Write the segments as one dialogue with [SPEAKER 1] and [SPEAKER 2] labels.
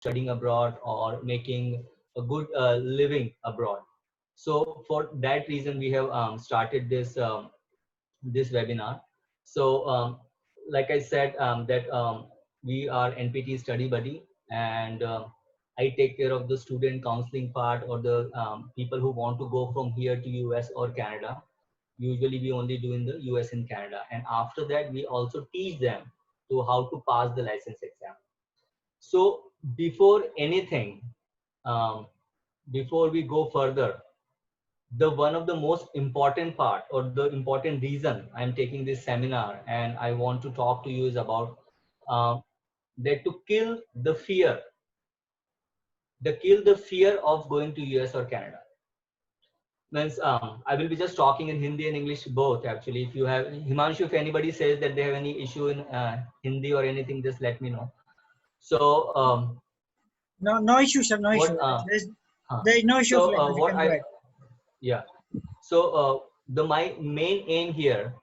[SPEAKER 1] studying abroad or making a good living abroad. So for that reason, we have started this webinar. So like I said, that we are NPT Study Buddy, and I take care of the student counseling part, or the people who want to go from here to US or Canada. Usually we only do in the US and Canada, and after that we also teach them to how to pass the license exam. So before anything, um, before we go further, the one of the most important part, or the important reason I'm taking this seminar and I want to talk to you, is about that to kill the fear of going to US or Canada. Means I will be just talking in Hindi and English both. Actually, if you have Himanshu, if anybody says that they have any issue in Hindi or anything, just let me know. So
[SPEAKER 2] No issue, sir. No
[SPEAKER 1] what
[SPEAKER 2] issue. There is no issue
[SPEAKER 1] so
[SPEAKER 2] of language. You
[SPEAKER 1] what
[SPEAKER 2] can go
[SPEAKER 1] I
[SPEAKER 2] ahead.
[SPEAKER 1] yeah so my main aim here,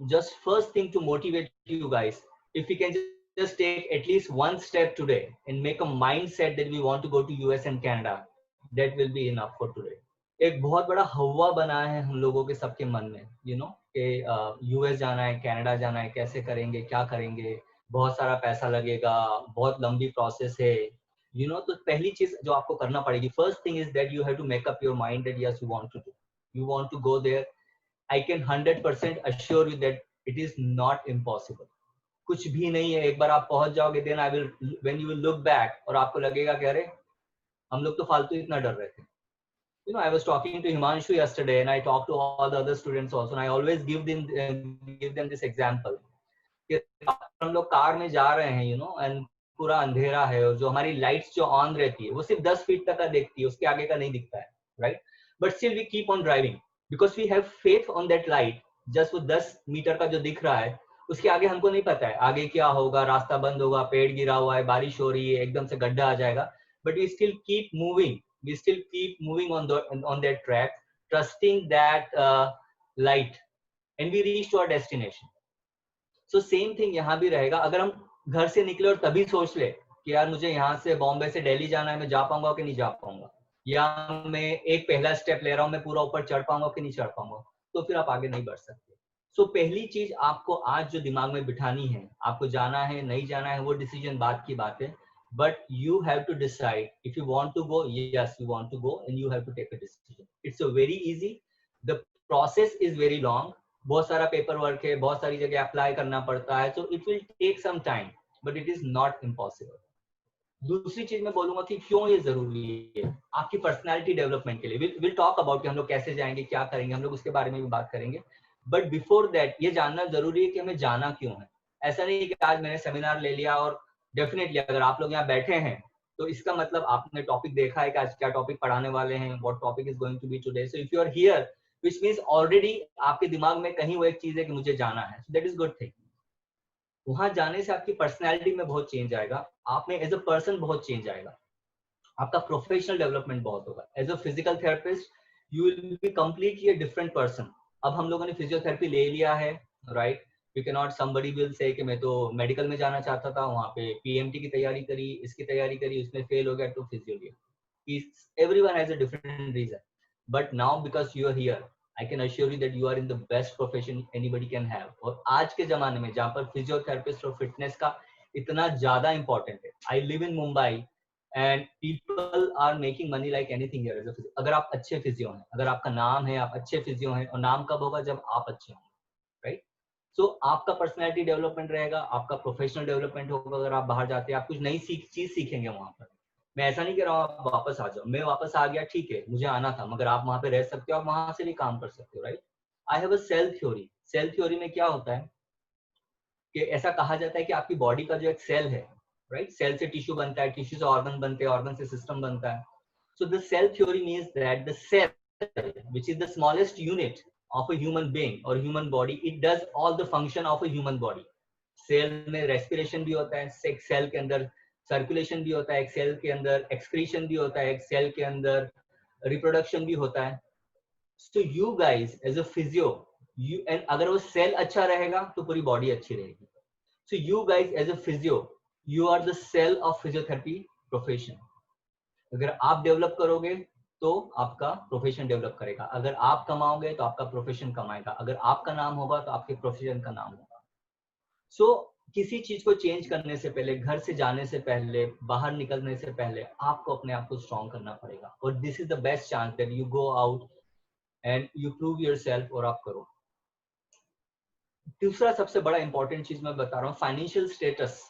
[SPEAKER 1] just first thing to motivate you guys, if we can just take at least one step today and make a mindset that we want to go to US and Canada, that will be enough for today. एक बहुत बड़ा हवा बना है हम लोगों के सबके मन में, कि यूएस जाना है, कनाडा जाना है, कैसे करेंगे, क्या करेंगे, बहुत सारा पैसा लगेगा, बहुत लंबी प्रोसेस है, तो पहली चीज जो आपको करना पड़ेगी, first thing is that you have to make up your mind that yes you want to go there. I can 100% assure you that it is not impossible. कुछ भी नहीं है. एक बार आप पहुंच जाओगे, then I will when you will look back, और आपको लगेगा कि अरे हम लोग तो फालतू इतना डर रहे थे. I was talking to Himanshu yesterday, and I talked to all the other students also, and I always give them this example. कि हम लोग कार में जा रहे हैं, and पूरा अंधेरा है, और जो हमारी लाइट्स जो ऑन रहती है वो सिर्फ 10 फीट तक का देखती है, उसके आगे का नहीं दिखता है, right? But still we keep on driving because we have faith on that light. Just वो 10 मीटर का जो दिख रहा है, उसके आगे हमको नहीं पता है आगे क्या होगा, रास्ता बंद होगा, पेड़ गिरा हुआ है, बारिश हो रही है, एकदम से गड्ढा आ जाएगा. But we still keep moving. We still keep moving on that track, trusting that light, and we reach to our destination. So same thing यहाँ भी रहेगा. अगर हम घर से निकले और तभी सोच ले कि यार मुझे यहाँ से बॉम्बे से दिल्ली जाना है, मैं जा पाऊंगा कि नहीं जा पाऊंगा, या मैं एक पहला स्टेप ले रहा हूँ, मैं पूरा ऊपर चढ़ पाऊंगा कि नहीं चढ़ पाऊंगा, तो फिर आप आगे नहीं बढ़ सकते. सो पहली चीज आपको आज जो दिमाग में बिठानी है, आपको जाना है नहीं जाना है, वो डिसीजन बात की बात है. But you have to decide if you want to go. Yes, you want to go, and you have to take a decision. It's a very easy. The process is very long. बहुत सारा paper work है, बहुत सारी जगह apply करना पड़ता है. So it will take some time, but it is not impossible. दूसरी चीज मैं बोलूंगा कि क्यों ये जरूरी है आपकी पर्सनैलिटी डेवलपमेंट के लिए. विल टॉक अबाउट कि हम लोग कैसे जाएंगे, क्या करेंगे, हम लोग उसके बारे में भी बात करेंगे. बट बिफोर दैट ये जानना जरूरी है कि हमें जाना क्यों है. ऐसा नहीं कि आज मैंने सेमिनार ले लिया और डेफिनेटली अगर आप लोग यहाँ बैठे हैं तो इसका मतलब आपने टॉपिक देखा है कि आज क्या टॉपिक पढ़ाने वाले हैं, what topic is going to be today. So if you are here, which means already आपके दिमाग में कहीं वो एक चीज है कि मुझे जाना है. So that is good thing. वहां जाने से आपकी पर्सनैलिटी में बहुत चेंज आएगा, आप में एज अ पर्सन बहुत चेंज आएगा, आपका प्रोफेशनल डेवलपमेंट बहुत होगा. As a physical therapist you will be completely a different person. अब हम लोगों ने फिजियोथेरेपी ले लिया है, right? You can not somebody will say कि मैं तो मेडिकल में जाना चाहता था, वहां पे पीएमटी की तैयारी करी, इसकी तैयारी करी, उसमें फेल हो गया तो फिजियो लिया. Everyone has a different reason. But now because you are here, I can assure you that you are in the best profession anybody can have. और आज के जमाने में जहाँ पर फिजियोथेरेपिस्ट और फिटनेस का इतना ज्यादा इंपॉर्टेंट है. I live in Mumbai and people are making money like anything here as a physio. अगर आप अच्छे फिजियो हैं, अगर आपका नाम है, आप अच्छे फिजियो हैं, और नाम कब होगा? जब आप अच्छे होंगे, राइट? सो आपका पर्सनैलिटी डेवलपमेंट रहेगा, आपका प्रोफेशनल डेवलपमेंट होगा. अगर आप बाहर जाते हैं, आप कुछ नई चीज सीखेंगे वहां पर. मैं ऐसा नहीं कह रहा हूँ आप वापस आ जाओ. मैं वापस आ गया, ठीक है, मुझे आना था, मगर आप वहां पे रह सकते हो, आप वहां से भी काम कर सकते हो, right? I have a cell theory. Cell theory में क्या होता है कि ऐसा कहा जाता है कि आपकी बॉडी का जो एक सेल है, राइट? सेल से टिश्यू बनता है, टिश्यू से ऑर्गन बनते हैं, ऑर्गन से सिस्टम बनता है. So the cell theory means that the cell which is the smallest unit of a human being or human body, it does all the function of a human body. Cell में respiration भी होता है, एक cell के अंदर circulation भी होता है, एक सेल के अंदर एक्सक्रीशन भी होता है, एक सेल के अंदर रिप्रोडक्शन भी होता है. So you guys as a physio, you and अगर वो सेल अच्छा रहेगा तो पूरी बॉडी अच्छी रहेगी. So you guys as a physio, you are the cell of physiotherapy, profession. अगर आप डेवलप करोगे तो आपका प्रोफेशन डेवलप करेगा, अगर आप कमाओगे तो आपका प्रोफेशन कमाएगा, अगर आपका नाम होगा तो आपके प्रोफेशन का नाम होगा। सो किसी चीज को चेंज करने से पहले, घर से जाने से पहले, बाहर निकलने से पहले आपको अपने आप को स्ट्रॉन्ग करना पड़ेगा, और this is the best chance that you go out and you prove yourself और आप करो। दूसरा सबसे बड़ा इंपॉर्टेंट चीज मैं बता रहा हूँ, फाइनेंशियल स्टेटस।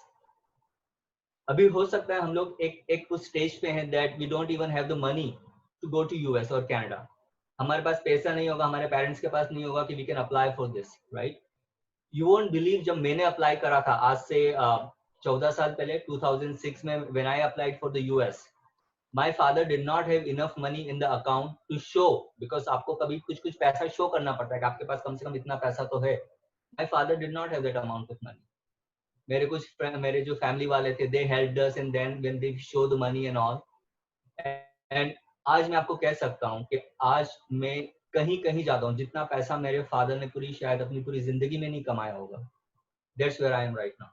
[SPEAKER 1] अभी हो सकता है हम लोग एक उस स्टेज पे हैं that we don't even have the money to go to US और कनाडा। हमारे पास पैसा नहीं होगा, हमारे पेरेंट्स के पास नहीं होगा कि we can apply for this, right? You won't believe, जब मैंने अप्लाई करा था आज से 14 साल पहले, 2006 में, when I applied for the US, my father did not have enough money in the account to show, because आपको कभी कुछ कुछ पैसा शो करना पड़ता है कि आपके पास कम से कम इतना पैसा तो है। My father did not have that amount of money. मेरे जो फैमिली वाले थे, they helped us and then when they show the money and all. And आज मैं आपको कह सकता हूँ कि आज मैं कहीं कहीं जाता हूँ, जितना पैसा मेरे फादर ने पूरी शायद अपनी पूरी जिंदगी में नहीं कमाया होगा। That's where I am right now.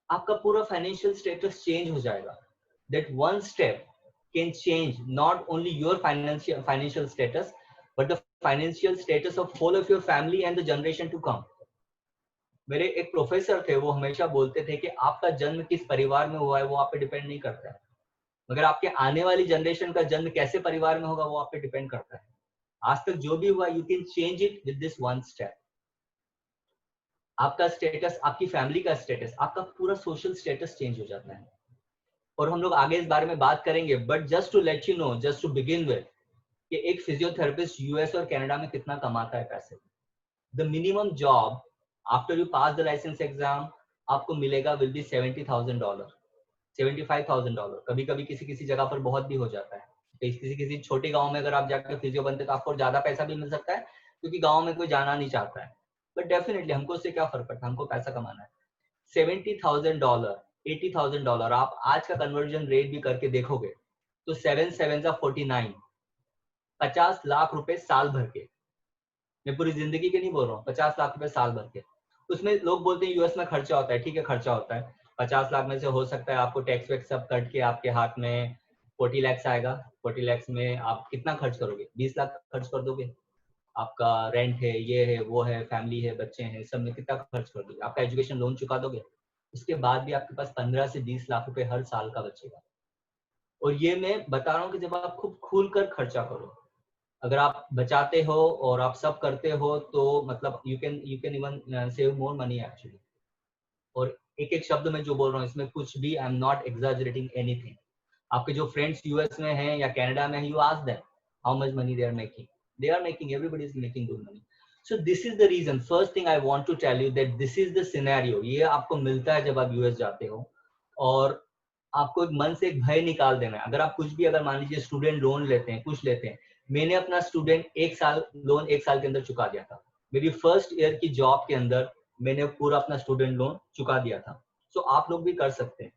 [SPEAKER 1] आपका पूरा फाइनेंशियल स्टेटस चेंज हो जाएगा। That one step can change not only your financial status, but the financial status of whole of your family and the generation to come. मेरे एक professor थे, वो हमेशा बोलते थे कि आपका जन्म किस परिवार में हुआ है वो आप पे डिपेंड नहीं करता है, मगर आपके आने वाली जनरेशन का जन्म कैसे परिवार में होगा वो आप पे डिपेंड करता है। आज तक जो भी हुआ, you can change it with this one step. आपका स्टेटस, आपकी फैमिली का स्टेटस, आपका पूरा सोशल स्टेटस चेंज हो जाता है। और हम लोग आगे इस बारे में बात करेंगे, but just to let you know, just to begin with, कि एक फिजियोथेरेपिस्ट यूएस और कनाडा में कितना कमाता है पैसे। The minimum job after you pass the licence exam आपको मिलेगा विल बी $70,000, $75,000। कभी कभी किसी किसी जगह पर बहुत भी हो जाता है। किसी किसी छोटे गांव में अगर आप जाकर फिजियो बनते तो आपको ज्यादा पैसा भी मिल सकता है, क्योंकि गांव में कोई जाना नहीं चाहता है। बट डेफिनेटली हमको उससे क्या फर्क पड़ता है, हमको पैसा कमाना है। $70,000, $80,000 आप आज का कन्वर्जन रेट भी करके देखोगे तो 7 7 49, 50 लाख रुपए साल भर के। मैं पूरी जिंदगी के नहीं बोल रहा हूँ, 50 लाख रुपए साल भर के। उसमें लोग बोलते हैं यूएस में खर्चा होता है, ठीक है खर्चा होता है। 50 लाख में से हो सकता है आपको टैक्स वैक्स सब कट के आपके हाथ में 40 लाख आएगा। 40 लाख में आप कितना खर्च करोगे? 20 लाख खर्च कर दोगे। आपका रेंट है, ये है, वो है, फैमिली है, बच्चे हैं, सब में कितना खर्च कर दोगे? आपका एजुकेशन लोन चुका दोगे। उसके बाद भी आपके पास 15 से 20 लाख रुपए हर साल का बचेगा। और ये मैं बता रहा हूँ कि जब आप खूब खुल कर खर्चा करो, अगर आप बचाते हो और आप सब करते हो तो मतलब you can even save more money actually. और एक एक शब्द में जो बोल रहा हूँ इसमें कुछ भी, I am not exaggerating anything. आपके जो फ्रेंड्स यूएस में हैं या कनाडा में हैं, you ask them how much money they are making. They are making, everybody is making good money. So this is the reason, first thing I want to tell you that this is the scenario. ये आपको मिलता है जब आप US जाते हो, और आपको एक मन से एक भय निकाल देना है। अगर आप कुछ भी, अगर मान लीजिए स्टूडेंट लोन लेते हैं, कुछ लेते हैं, मैंने अपना स्टूडेंट 1 साल लोन 1 साल के अंदर चुका दिया था। मेरी फर्स्ट ईयर की जॉब के अंदर मैंने पूरा अपना स्टूडेंट लोन चुका दिया था। सो आप लोग भी कर सकते हैं।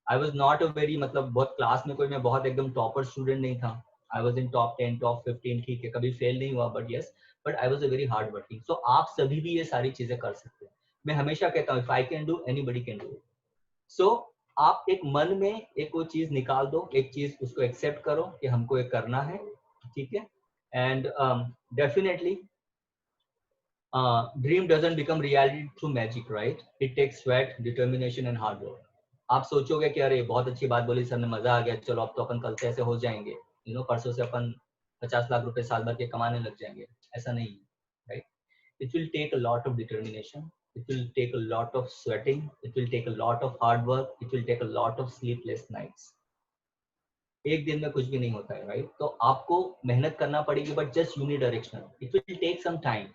[SPEAKER 1] I was not a very, मतलब बहुत क्लास में कोई मैं बहुत एकदम टॉपर स्टूडेंट नहीं था। I was in top 10 top 15, ठीक है, कभी फेल नहीं हुआ, but yes, but I was a very hard working. So आप सभी भी ये सारी चीजें कर सकते हैं। मैं हमेशा कहता हूँ, if I can do, anybody can do it. So आप एक मन में एक वो चीज निकाल दो, एक चीज उसको एक्सेप्ट करो कि हमको ये करना है, ठीक है। And definitely dream doesn't become reality through magic, right? It takes sweat, determination and hard work. आप सोचोगे कि अरे बहुत अच्छी बात बोली सर ने, मजा आ गया, चलो अब तो अपन कल से ऐसे हो जाएंगे, परसों से अपन 50 लाख रुपए साल भर के कमाने लग जाएंगे। ऐसा नहीं है, right? It will take a lot of determination. It will take a lot of sweating. It will take a lot of hard work. It will take a lot of sleepless nights. एक दिन में कुछ भी नहीं होता है, right? तो आपको मेहनत करना पड़ेगी, but just you need direction. It will take some time.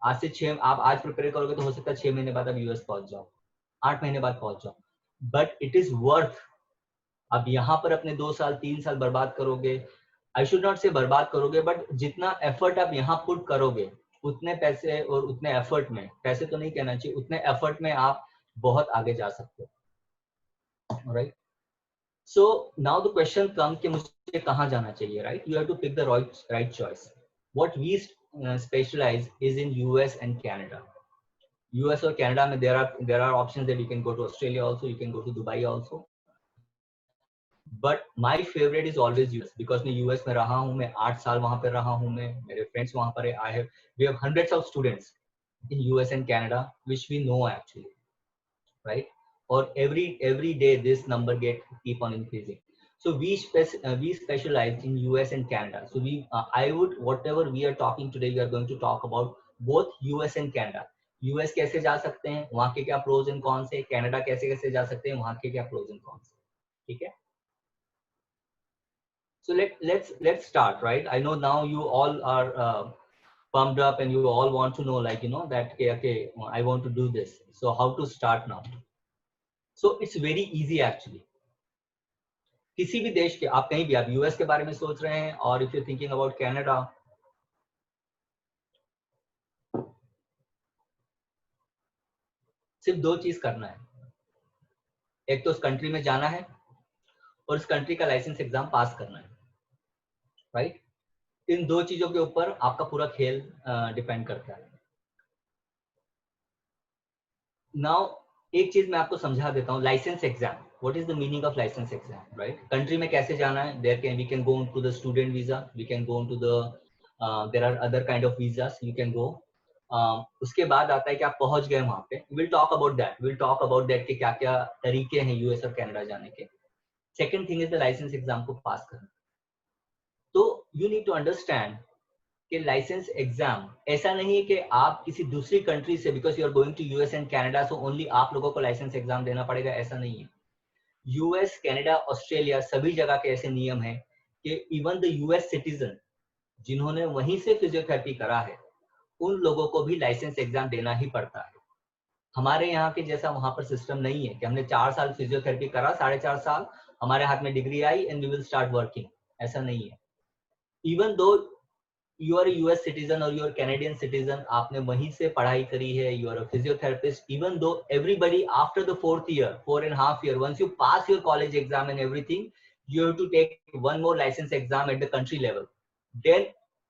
[SPEAKER 1] आज से 6, आप आज प्रिपेयर करोगे तो हो सकता है 6 महीने बाद आप यूएस पहुंच जाओ, 8 महीने बाद पहुंच जाओ, बट इट इज वर्थ। अब यहाँ पर अपने 2 साल 3 साल बर्बाद करोगे, आई शुड नॉट से बर्बाद करोगे, बट जितना एफर्ट आप यहाँ पुट करोगे, उतने पैसे और उतने एफर्ट में, पैसे तो नहीं कहना चाहिए, उतने एफर्ट में आप बहुत आगे जा सकते हो, right? So now the question come कि मुझे कहाँ जाना चाहिए, right? You have to pick the right choice. What we specialise is in US and Canada. US और कनाडा में there are options that you can go to Australia also, you can go to Dubai also, but my favourite is always US, because मैं US में रहा हूँ, मैं 8 साल वहां पर रहा हूँ, मैं, मेरे फ्रेंड्स वहां पर है, I have, we have hundreds of students in US and Canada which we know actually, right? Or every day this number keep on increasing. So we specialize in US and Canada. So I would, whatever we are talking today, we are going to talk about both US and Canada. US कैसे जा सकते हैं, वहाँ के क्या pros and cons है, Canada कैसे कैसे जा सकते हैं, वहाँ के क्या प्रोज एंड कॉन्स है, ठीक है? So let's start, right? I know now you all are pumped up and you all want to know, like, you know, that okay, I want to do this. So how to start now? So it's very easy actually. किसी भी देश के, आप कहीं भी, आप US के बारे में सोच रहे हैं, और if you thinking about Canada, सिर्फ दो चीज करना है. एक तो उस कंट्री में जाना है और उस कंट्री का लाइसेंस एग्जाम पास करना है, राइट? इन दो चीजों के ऊपर आपका पूरा खेल डिपेंड करता है. नाउ एक चीज मैं आपको समझा देता हूँ, licence exam. What is the meaning of licence exam, right? Country में कैसे जाना है, we can go to the student visa, we can go to the, there are other kind of visas you can go. उसके बाद आता है कि आप पहुंच गए वहां पे, विल टॉक अबाउट दैट कि क्या क्या तरीके हैं यूएस और कनाडा जाने के. Second thing is the licence exam को पास करना. तो यू नीड टू अंडरस्टैंड कि लाइसेंस एग्जाम ऐसा नहीं है कि आप किसी दूसरी कंट्री से, because you are going to US and Canada, so only आप लोगों को लाइसेंस एग्जाम देना पड़ेगा, ऐसा नहीं है. यूएस, कनाडा, ऑस्ट्रेलिया, सभी जगह के ऐसे नियम है कि इवन द यूएस सिटीजन जिन्होंने वहीं से फिजियोथेरेपी करा है, उन लोगों को भी लाइसेंस एग्जाम देना ही पड़ता है. हमारे यहाँ के जैसा वहां पर सिस्टम नहीं है कि हमने 4 साल फिजियोथेरेपी करा, 4.5 साल हमारे हाथ में डिग्री आई and we will start working, ऐसा नहीं है. Even though you are US citizen और यू आर कैनेडियन सिटीजन, आपने वहीं से पढ़ाई करी है, you are a physiotherapist, even though everybody after the 4th year, 4.5 years, once you pass your college exam and everything, you have to take one more license exam at the country level. Then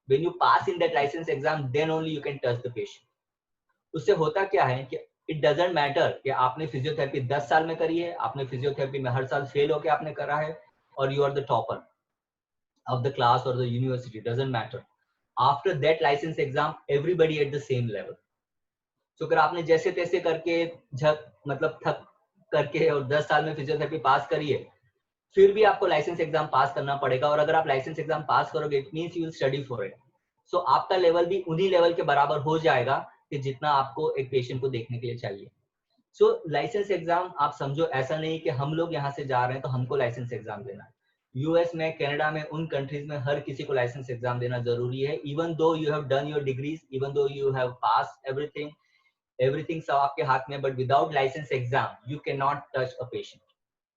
[SPEAKER 1] when you pass in that license exam, then only you can touch the patient. उससे होता क्या है कि it doesn't matter कि आपने physiotherapy 10 साल में करी है, आपने फिजियोथेरेपी में हर साल फेल होकर आपने करा है, और you are the topper of the class or the university, doesn't matter. After that license exam, everybody at the same level. So अगर आपने जैसे तैसे करके मतलब थक करके और 10 साल में फिजियोथेरेपी पास करी है, फिर भी आपको लाइसेंस एग्जाम पास करना पड़ेगा, और अगर आप लाइसेंस एग्जाम पास करोगे, it means you will study for it. So आपका लेवल भी उन्हीं लेवल के बराबर हो जाएगा कि जितना आपको एक पेशेंट को देखने के लिए चाहिए. सो लाइसेंस एग्जाम आप समझो ऐसा नहीं कि हम लोग यहाँ से जा रहे हैं तो हमको लाइसेंस एग्जाम देना है. यूएस में, कनाडा में, उन कंट्रीज में हर किसी को लाइसेंस एग्जाम देना जरूरी है. Even though you have done your degrees, even though you have pass everything सब आपके हाथ में, but without licence exam you can not touch a patient,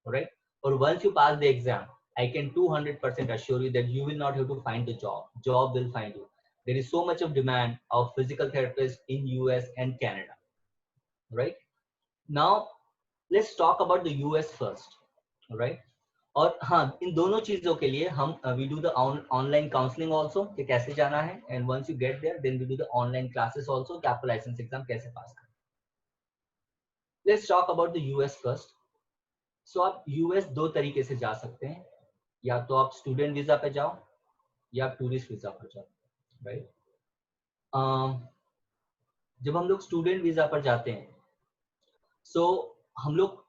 [SPEAKER 1] right? और once you pass the exam, I can 200% assure you that you will not have to find the job. Job will find you. There is so much of demand of physical therapists in US and Canada, right? Now let's talk about the US first, right? और हाँ, इन दोनों चीजों के लिए हम we do the online counseling also कि कैसे जाना है, and once you get there then we do the online classes also कि आपको लाइसेंस एग्जाम कैसे पास करना. Let's talk about the US first. So आप US दो तरीके से जा सकते हैं, या तो आप स्टूडेंट वीजा पे जाओ या आप टूरिस्ट वीजा पर जाओ, राइट? जब हम लोग स्टूडेंट वीजा पर जाते हैं, सो हम लोग,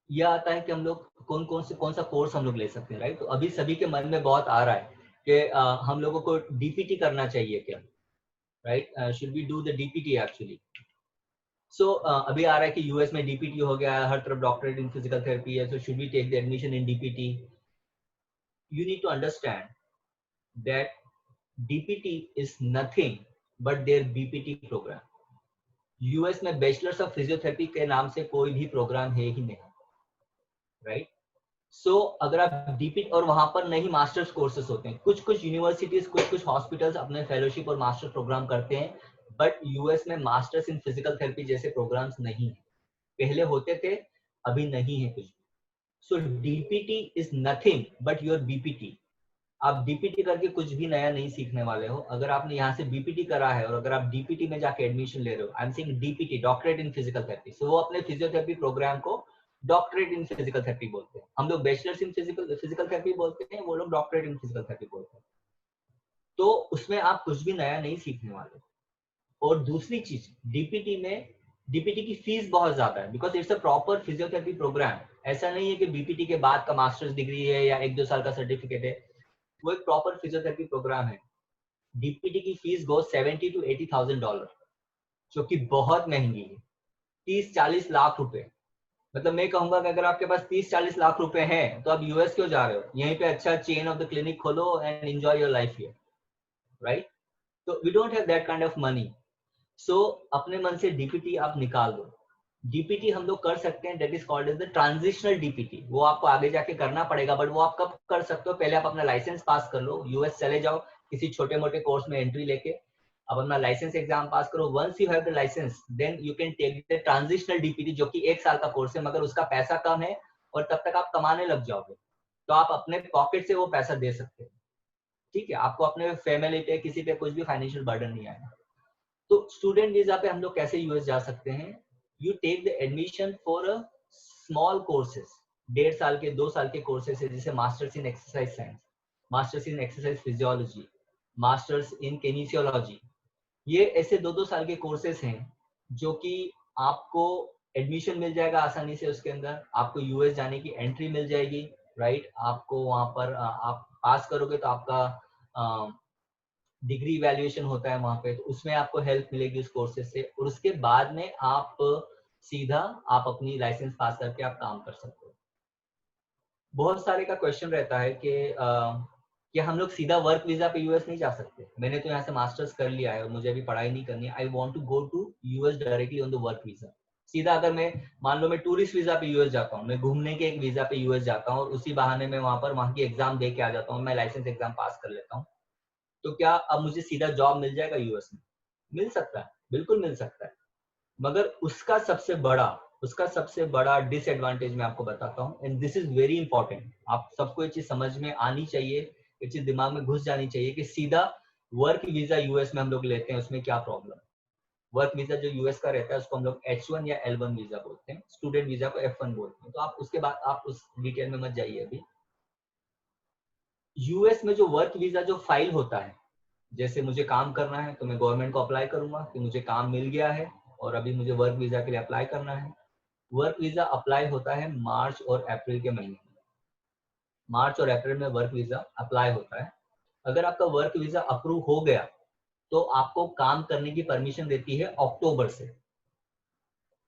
[SPEAKER 1] यह आता है कि हम लोग कौन सा कोर्स हम लोग ले सकते हैं, राइट? तो अभी सभी के मन में बहुत आ रहा है कि हम लोगों को डीपीटी करना चाहिए क्या, right? Should we do the DPT actually? So अभी आ रहा है कि यूएस में डीपीटी हो गया है, हर तरफ डॉक्टरेट इन फिजिकल थेरेपी है, so should we take the admission in DPT? You need to understand that DPT is nothing but their BPT program. US में बैचलर्स ऑफ फिजियोथेरेपी के नाम से कोई भी प्रोग्राम है ही नहीं, राइट? सो अगर आप डीपीटी, और वहां पर नहीं मास्टर्स कोर्सेस होते हैं, कुछ यूनिवर्सिटीज, कुछ हॉस्पिटल्स अपने फेलोशिप और मास्टर प्रोग्राम करते हैं, बट यूएस में मास्टर्स इन फिजिकल थेरेपी जैसे प्रोग्राम्स नहीं है. पहले होते थे, अभी नहीं है कुछ. So DPT is nothing but your BPT. आप डीपीटी करके कुछ भी नया नहीं सीखने वाले हो. अगर आपने यहाँ से बीपीटी करा है और अगर आप डीपीटी में जाके एडमिशन ले रहे हो, I am saying DPT, doctorate in physical therapy, so वो अपने फिजियोथेरेपी प्रोग्राम को डॉक्टरेट इन फिजिकल थेरेपी बोलते हैं, हम लोग बैचलर्स इन फिजिकल थेरेपी बोलते हैं, वो लोग डॉक्टरेट इन फिजिकल थेरेपी बोलते हैं। तो उसमें आप कुछ भी नया नहीं सीखने वाले। और दूसरी चीज, डीपीटी में, डीपीटी की फीस बहुत ज्यादा है because it's a proper physiotherapy programme. ऐसा नहीं है कि बीपीटी के बाद का मास्टर्स डिग्री है या 1-2 साल का सर्टिफिकेट है, वो एक प्रॉपर फिजियोथेरेपी प्रोग्राम है। डीपीटी की फीस गो $70,000 to $80,000, जो कि बहुत महंगी है। 30-40 लाख रुपए, मतलब मैं कहूंगा कि अगर आपके पास 30-40 लाख रुपए हैं तो आप यूएस क्यों जा रहे हो, यहीं पे अच्छा चेन ऑफ द क्लिनिक खोलो and enjoy your life here, right? तो we don't have that kind of money. So अपने मन से डीपीटी आप निकाल दो। डीपीटी हम लोग कर सकते हैं, that is called as the transitional DPT. वो आपको आगे जाके करना पड़ेगा, बट वो आप कब कर सकते हो, पहले आप अपना लाइसेंस पास कर लो, यूएस चले जाओ, किसी छोटे मोटे कोर्स में एंट्री लेके आप अपना लाइसेंस एग्जाम पास करो। Once you have the licence then you can take the transitional DPT, जो कि 1 साल का कोर्स है, मगर उसका पैसा कम है और तब तक आप कमाने लग जाओगे, तो आप अपने पॉकेट से वो पैसा दे सकते हैं। ठीक है, आपको अपने फैमिली पे किसी पे कुछ भी फाइनेंशियल बर्डन नहीं आएगा। तो स्टूडेंट वीजा पे हम लोग कैसे यूएस जा सकते हैं? You take the admission for a small courses, 1.5 साल के 2 साल के कोर्सेज है, जैसे masters in exercise science, masters in exercise physiology, masters in kinesiology. ये ऐसे 2-2 साल के कोर्सेज हैं जो कि आपको एडमिशन मिल जाएगा आसानी से, उसके अंदर आपको यूएस जाने की एंट्री मिल जाएगी, राइट? आपको वहां पर आप पास करोगे तो आपका डिग्री वैल्यूएशन होता है वहां पे, तो उसमें आपको हेल्प मिलेगी उस कोर्सेज से, और उसके बाद में आप सीधा आप अपनी लाइसेंस पास करके आप काम कर सकते हो। बहुत सारे का क्वेश्चन रहता है कि क्या हम लोग सीधा वर्क वीजा पे यूएस नहीं जा सकते? मैंने तो यहाँ से मास्टर्स कर लिया है और मुझे अभी पढ़ाई नहीं करनी है, I want to go to US directly on the work visa. सीधा अगर मैं मान लो मैं टूरिस्ट वीजा पे यूएस जाता हूँ, मैं घूमने के एक वीजा पे यूएस जाता हूँ और उसी बहाने में वहां की एग्जाम दे के आ जाता हूँ, मैं लाइसेंस एग्जाम पास कर लेता हूँ, तो क्या अब मुझे सीधा जॉब मिल जाएगा यूएस में? मिल सकता है, बिल्कुल मिल सकता है, मगर उसका सबसे बड़ा डिसएडवांटेज मैं आपको बताता हूँ, and this is very important. आप सबको ये चीज समझ में आनी चाहिए, ये चीज दिमाग में घुस जानी चाहिए कि सीधा वर्क वीजा यूएस में हम लोग लेते हैं, उसमें क्या प्रॉब्लम है। वर्क वीजा जो यूएस का रहता है उसको हम लोग H1 या L1 वीजा बोलते हैं, स्टूडेंट वीजा को F1 बोलते हैं। तो आप उसके बाद आप उस डिटेल में मत जाइए। अभी यूएस में जो वर्क वीजा जो फाइल होता है, जैसे मुझे काम करना है तो मैं गवर्नमेंट को अप्लाई करूंगा कि मुझे काम मिल गया है और अभी मुझे वर्क वीजा के लिए अप्लाई करना है। वर्क वीजा अप्लाई होता है मार्च और अप्रैल के महीने में, मार्च और अप्रैल में वर्क वीजा अप्लाई होता है। अगर आपका वर्क वीजा अप्रूव हो गया तो आपको काम करने की परमिशन देती है अक्टूबर से।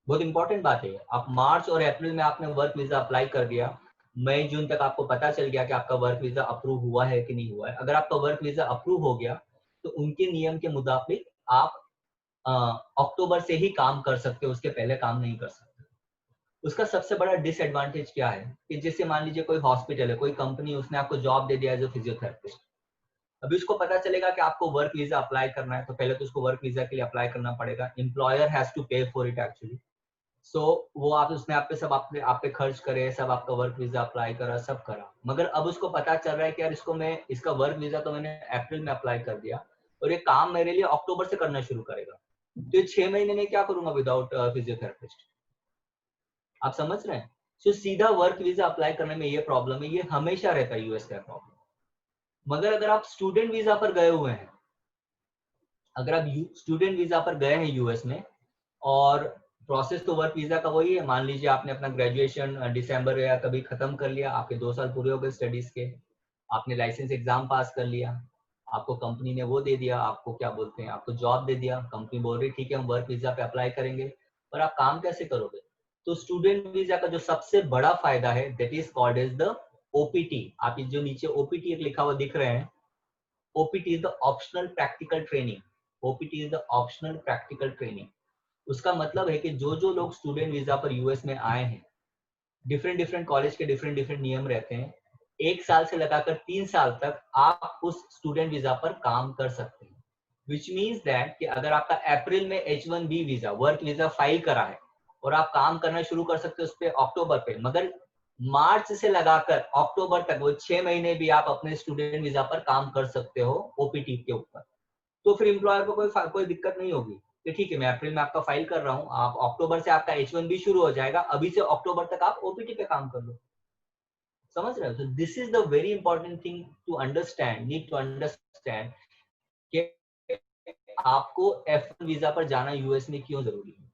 [SPEAKER 1] बहुत इंपॉर्टेंट बात है, आप मार्च और अप्रैल में आपने वर्क वीजा अप्लाई कर दिया, मई जून तक आपको पता चल गया कि आपका वर्क वीजा अप्रूव हुआ है कि नहीं हुआ है। अगर आपका वर्क वीजा अप्रूव हो गया तो उनके नियम के मुताबिक आप अक्टूबर से ही काम कर सकते हो, उसके पहले काम नहीं कर सकते। उसका सबसे बड़ा डिसएडवांटेज क्या है कि जैसे मान लीजिए कोई हॉस्पिटल है, कोई कंपनी, उसने आपको जॉब दे दिया एज अ फिजियोथेरेपिस्ट। अभी उसको पता चलेगा कि आपको वर्क वीजा अप्लाई करना है, तो पहले तो उसको वर्क वीजा के लिए अप्लाई करना पड़ेगा, एम्प्लॉयर हैज टू पे फॉर इट एक्चुअली। सो वो आप उसने आप पे सब आप पे खर्च करे, सब आपका वर्क वीजा अप्लाई करा, सब करा, मगर अब उसको पता चल रहा है कि यार इसका वर्क वीजा तो मैंने अप्रैल में अप्लाई कर दिया और ये काम मेरे लिए अक्टूबर से करना शुरू करेगा, तो ये 6 महीने में क्या करूंगा विदाउट फिजियोथेरेपिस्ट? आप समझ रहे हैं? सो सीधा वर्क वीजा अप्लाई करने में ये प्रॉब्लम है, ये हमेशा रहता है यूएस का प्रॉब्लम। मगर अगर आप स्टूडेंट वीजा पर गए हुए हैं, अगर आप स्टूडेंट वीजा पर गए हैं यूएस में, और प्रोसेस तो वर्क वीजा का वही है, मान लीजिए आपने अपना ग्रेजुएशन दिसंबर या कभी खत्म कर लिया, आपके 2 साल पूरे हो गए स्टडीज के, आपने लाइसेंस एग्जाम पास कर लिया, आपको कंपनी ने वो दे दिया, आपको क्या बोलते हैं, आपको जॉब दे दिया, कंपनी बोल रही ठीक है हम वर्क वीजा पे अप्लाई करेंगे, पर आप काम कैसे करोगे? तो स्टूडेंट वीजा का जो सबसे बड़ा फायदा है that is called as the OPT. आप ये जो नीचे ओपीटी एक लिखा हुआ दिख रहे हैं, OPT is the optional practical training, OPT is the optional practical training. उसका मतलब है कि जो जो लोग स्टूडेंट वीजा पर यूएस में आए हैं, डिफरेंट डिफरेंट कॉलेज के डिफरेंट डिफरेंट नियम रहते हैं, 1 साल से लगाकर 3 साल तक आप उस स्टूडेंट वीजा पर काम कर सकते हैं। विच मीन्स दैट कि अगर आपका अप्रैल में H1B visa work visa file करा है और आप काम करना शुरू कर सकते हो उस पर अक्टूबर पे, मगर मार्च से लगाकर अक्टूबर तक वो 6 महीने भी आप अपने स्टूडेंट वीजा पर काम कर सकते हो ओपीटी के ऊपर, तो फिर एम्प्लॉयर को कोई दिक्कत नहीं होगी। कि ठीक है मैं अप्रैल में आपका फाइल कर रहा हूँ, आप अक्टूबर से आपका H1B शुरू हो जाएगा, अभी से अक्टूबर तक आप OPT पे काम कर लो। समझ रहे हो? तो this is the very important thing to understand, need to understand कि आपको F1 वीजा पर जाना यूएस में क्यों जरूरी है।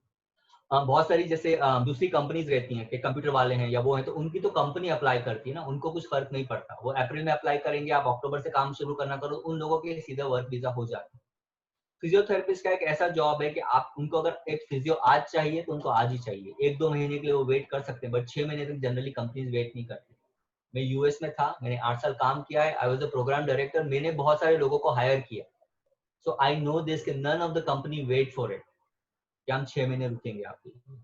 [SPEAKER 1] बहुत सारी जैसे दूसरी कंपनीज रहती हैं कि कंप्यूटर वाले हैं या वो हैं, तो उनकी तो कंपनी अप्लाई करती है ना, उनको कुछ फर्क नहीं पड़ता, वो अप्रैल में अप्लाई करेंगे, आप अक्टूबर से काम शुरू करना करो, उन लोगों के सीधा वर्क वीजा हो जाता है। फिजियोथेरेपिस्ट का एक ऐसा जॉब है कि आप उनको अगर एक फिजियो आज चाहिए तो उनको आज ही चाहिए, 1-2 महीने के लिए वो वेट कर सकते हैं, बट 6 महीने तक जनरली कंपनीज वेट नहीं करती। मैं यूएस में था, मैंने 8 साल काम किया है, I was the programme director, मैंने बहुत सारे लोगों को हायर किया, सो आई नो दिस कि none of the company wait for it कि हम 6 महीने रुकेंगे आपके लिए।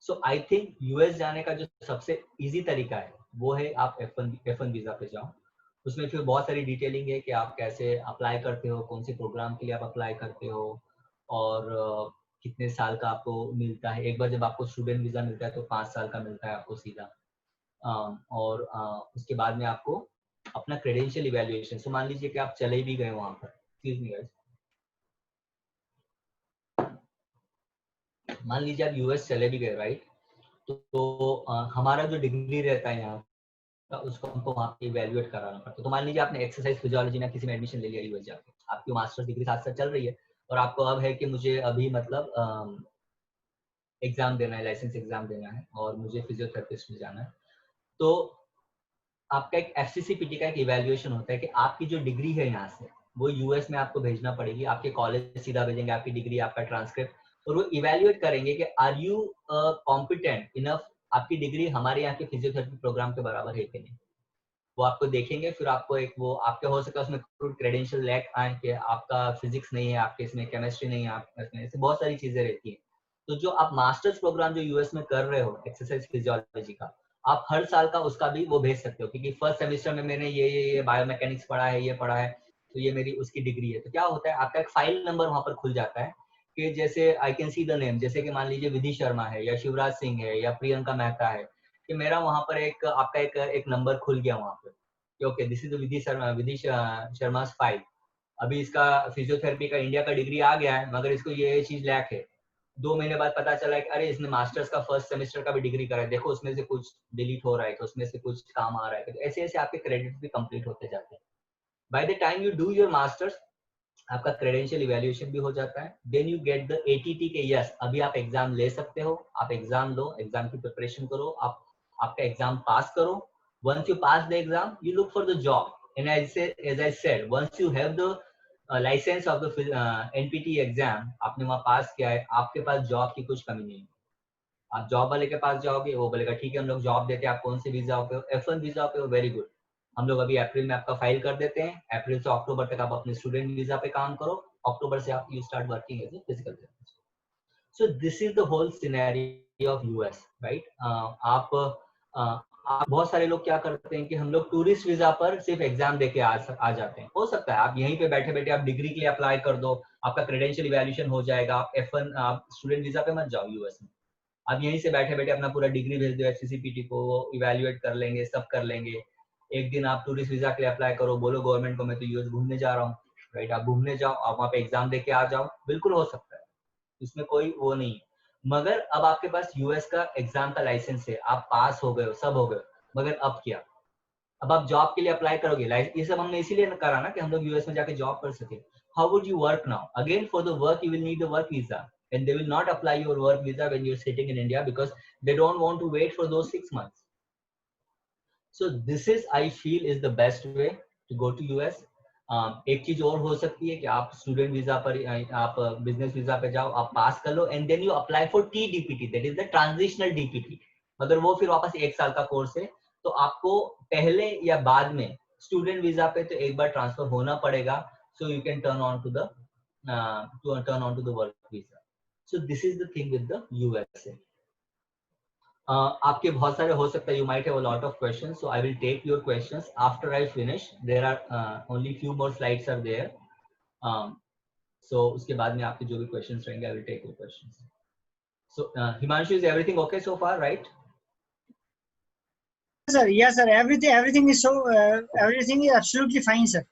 [SPEAKER 1] सो आई थिंक यूएस जाने का जो सबसे इजी तरीका है वो है आप F1 वीजा पे जाओ। उसमें फिर बहुत सारी डिटेलिंग है कि आप कैसे अप्लाई करते हो, कौन से प्रोग्राम के लिए आप अप्लाई करते हो, और कितने साल का आपको मिलता है। एक बार जब आपको स्टूडेंट वीजा मिलता है तो 5 साल का मिलता है आपको सीधा। और उसके बाद में आपको अपना क्रेडेंशियल इवैल्यूएशन, सो मान लीजिए कि आप चले भी गए वहां पर, एक्सक्यूज मी गाइस, मान लीजिए आप यूएस चले भी गए, राइट, तो हमारा जो डिग्री रहता है यहाँ का, उसको हमको वहाँ पे इवैल्यूएट कराना पड़ता है। तो मान लीजिए आपने एक्सरसाइज फिजियोलॉजी में किसी में एडमिशन ले लिया यूएस जाके, आपकी मास्टर्स डिग्री साथ साथ चल रही है, और आपको अब है कि मुझे अभी मतलब एग्जाम देना है, लाइसेंस एग्जाम देना है, और मुझे फिजियोथेरेपिस्ट में जाना है। तो आपका एक FCCPT का एक इवैल्यूएशन होता है कि आपकी जो डिग्री है यहाँ से वो यूएस में आपको भेजना पड़ेगी, आपके कॉलेज सीधा भेजेंगे आपकी डिग्री, आपका ट्रांसक्रिप्ट, और वो इवैल्यूएट करेंगे कि आर यू कॉम्पिटेंट इनफ, आपकी डिग्री हमारे यहाँ के फिजियोथेरेपी प्रोग्राम के बराबर है कि नहीं, वो आपको देखेंगे। फिर आपको एक वो आपके हो सकता है उसमें क्रेडेंशियल लैक आए कि आपका फिजिक्स नहीं है, आपके इसमें केमिस्ट्री नहीं है, आपके इसमें ऐसे बहुत सारी चीजें रहती हैं। तो जो आप मास्टर्स प्रोग्राम जो यूएस में कर रहे हो एक्सरसाइज फिजियोलॉजी का, आप हर साल का उसका भी वो भेज सकते हो, क्योंकि फर्स्ट सेमेस्टर में मैंने ये बायोमैकेनिक्स पढ़ा है, ये पढ़ा है, तो ये मेरी उसकी डिग्री है। तो क्या होता है, आपका एक फाइल नंबर वहां पर खुल जाता है कि जैसे I can see the name, जैसे कि मान लीजिए विधि शर्मा है या शिवराज सिंह है या प्रियंका मेहता है, कि मेरा वहां पर एक आपका एक नंबर खुल गया वहां पर, okay this is Vidhi Sharma file. अभी इसका फिजियोथेरेपी का इंडिया का डिग्री आ गया है, मगर इसको ये चीज लैक है। 2 महीने बाद पता चला कि अरे इसने मास्टर्स का फर्स्ट सेमेस्टर का भी डिग्री करा है, देखो उसमें से कुछ डिलीट हो रहा है, तो उसमें से कुछ काम आ रहा है, तो ऐसे ऐसे आपके क्रेडिट भी कंप्लीट होते जाते हैं। By the time you do your masters, आपका क्रेडेंशियल इवैल्यूएशन भी हो जाता है, then you get the ATT के यस अभी आप एग्जाम ले सकते हो, आप एग्जाम लो, एग्जाम की प्रिपरेशन करो, आप आपका एग्जाम पास करो। Once you pass the exam you look for the job, and as I said, once you have the licence of the NPT exam, आपने वहां पास किया है, आपके पास जॉब की कुछ कमी नहीं है। आप जॉब वाले के पास जाओगे, वो बोलेगा ठीक है हम लोग जॉब देते हैं, आप कौन से वीजा पे हो, F1 वीजा पे हो, वेरी गुड, हम लोग अभी अप्रैल में आपका फाइल कर देते हैं, अप्रैल से अक्टूबर तक आप अपने स्टूडेंट वीजा पे काम करो, अक्टूबर से आप you start working as a physical therapist. So this is the whole scenario of US, right. आप बहुत सारे लोग क्या करते हैं कि हम लोग टूरिस्ट वीजा पर सिर्फ एग्जाम देके आ जाते हैं। हो सकता है आप यहीं पे बैठे बैठे आप डिग्री के लिए अप्लाई कर दो, आपका क्रेडेंशियल इवैल्यूएशन हो जाएगा, आप F1 आप स्टूडेंट वीजा पे मत जाओ यूएस में, आप यहीं से बैठे बैठे अपना पूरा डिग्री भेज दो FCCPT को, वो इवैल्यूएट कर लेंगे, सब कर लेंगे। एक दिन आप टूरिस्ट वीजा के लिए अप्लाई करो, बोलो गवर्नमेंट को मैं तो यूएस घूमने जा रहा हूँ, राइट, आप घूमने जाओ, आप वहाँ पे एग्जाम देके आ जाओ, बिल्कुल हो सकता है, इसमें कोई वो नहीं है। मगर अब आपके पास यूएस का एग्जाम का लाइसेंस है, आप पास हो गए हो, सब हो गए, मगर अब क्या, अब आप जॉब के लिए अप्लाई करोगे, ये सब हमने इसीलिए करा ना कि हम लोग यूएस में जाके जॉब कर सके। How would you work now, again for the work you will need the work visa, and they will not apply your work visa when you're sitting in India because they don't want to wait for those 6 months. So this is I feel is the best way to go to US. एक चीज और हो सकती है कि आप student visa पर, आप बिजनेस वीजा पे जाओ, आप पास कर लो, and then you apply for TDPT, that is the transitional DPT, मगर वो फिर वापस 1 साल का कोर्स है, तो आपको पहले या बाद में स्टूडेंट वीजा पे तो एक बार ट्रांसफर होना पड़ेगा, so you can turn on to the work visa. So this is the thing with the USA. आपके बहुत सारे हो सकता है, you might have a lot of questions, so I will take your questions after I finish. There are only few more slides are there. So उसके बाद में आपके जो भी questions रहेंगे, I will take your questions. So Himanshu, is everything okay so far, right?
[SPEAKER 2] Sir, yes, sir. Everything is so. Everything is absolutely fine, sir.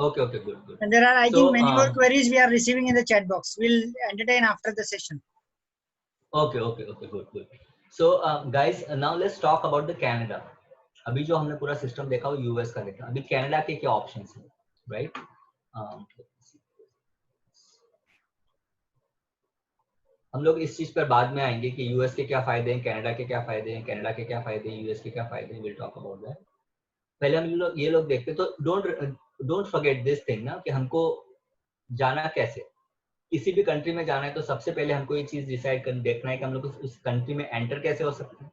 [SPEAKER 1] Okay, okay, good, good.
[SPEAKER 2] And there are, I
[SPEAKER 1] So,
[SPEAKER 2] think, many more queries we are receiving in the chat box. We'll entertain after the session.
[SPEAKER 1] Okay, okay, okay, good, good. So, guys, now let's talk about the Canada. अभी जो हमने पूरा system देखा वो US का देखा, अभी Canada के क्या ऑप्शंस हैं, राइट? हम लोग इस चीज पर बाद में आएंगे कि यूएस के क्या फायदे हैं, कनाडा के क्या फायदे हैं, कनाडा के क्या फायदे हैं, यूएस के क्या फायदे हैं, विल टॉक अबाउट दैट। पहले हम लोग ये लोग देखते, तो डोंट फॉरगेट दिस थिंग ना, कि हमको जाना कैसे, किसी भी कंट्री में जाना है तो सबसे पहले हमको ये चीज डिसाइड कर देखना है कि हम लोग उस कंट्री में एंटर कैसे हो सकते हैं।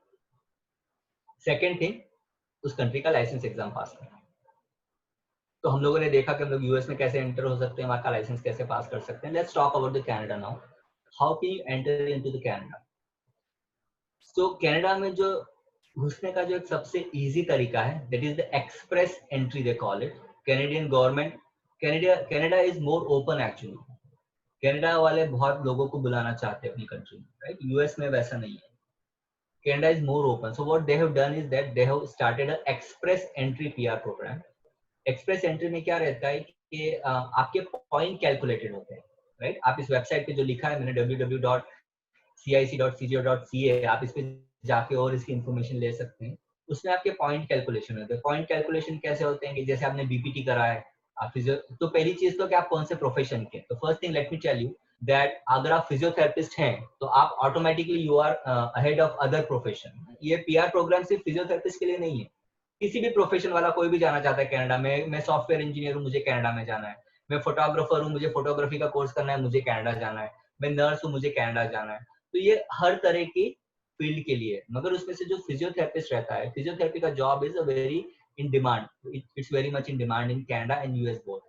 [SPEAKER 1] सेकेंड थिंग, उस कंट्री का लाइसेंस एग्जाम पास करना है। तो हम लोगों ने देखा कि हम लोग यूएस में कैसे एंटर हो सकते हैं, वहाँ का लाइसेंस कैसे पास कर सकते हैं। Let's talk about the Canada now, how can you enter into the Canada. तो कनाडा में जो घुसने का जो एक सबसे इजी तरीका है, that is the express entry they call it. Canadian government, Canada is more open actually. Canada वाले बहुत लोगों को बुलाना चाहते हैं अपनी कंट्री में, राइट? यूएस में वैसा नहीं है, Canada is more open. So what they have done is that they have started an express entry PR program. Express entry में क्या रहता है कि आपके पॉइंट कैलकुलेटेड होते हैं, राइट? आप इस वेबसाइट पे जो लिखा है मैंने www.cic.co.ca, आप इस पे जाके और इसकी इंफॉर्मेशन ले सकते हैं। उसमें आपके पॉइंट कैलकुलेशन होते हैं। पॉइंट कैलकुलेशन कैसे होते हैं कि जैसे आपने बीपीटी करा है, आप तो पहली चीज तो कि आप कौन से प्रोफेशन के, तो first thing let me tell you that अगर आप फिजियोथेरेपिस्ट हैं तो आप automatically you are ahead of other profession. ये पीआर प्रोग्राम सिर्फ फिजियोथेरेपिस्ट के लिए नहीं है, किसी भी प्रोफेशन वाला कोई भी जाना चाहता है कनाडा में। मैं सॉफ्टवेयर इंजीनियर हूँ, मुझे कनाडा में जाना है। मैं फोटोग्राफर हूँ, मुझे फोटोग्राफी का कोर्स करना है, मुझे कनाडा जाना है। मैं नर्स हूँ, मुझे कनाडा जाना है। तो ये हर तरह की फील्ड के लिए, मगर उसमें से जो फिजियोथेरेपिस्ट रहता है, फिजियोथेरेपी का job is a very in demand, it's very much in demand in Canada and US both.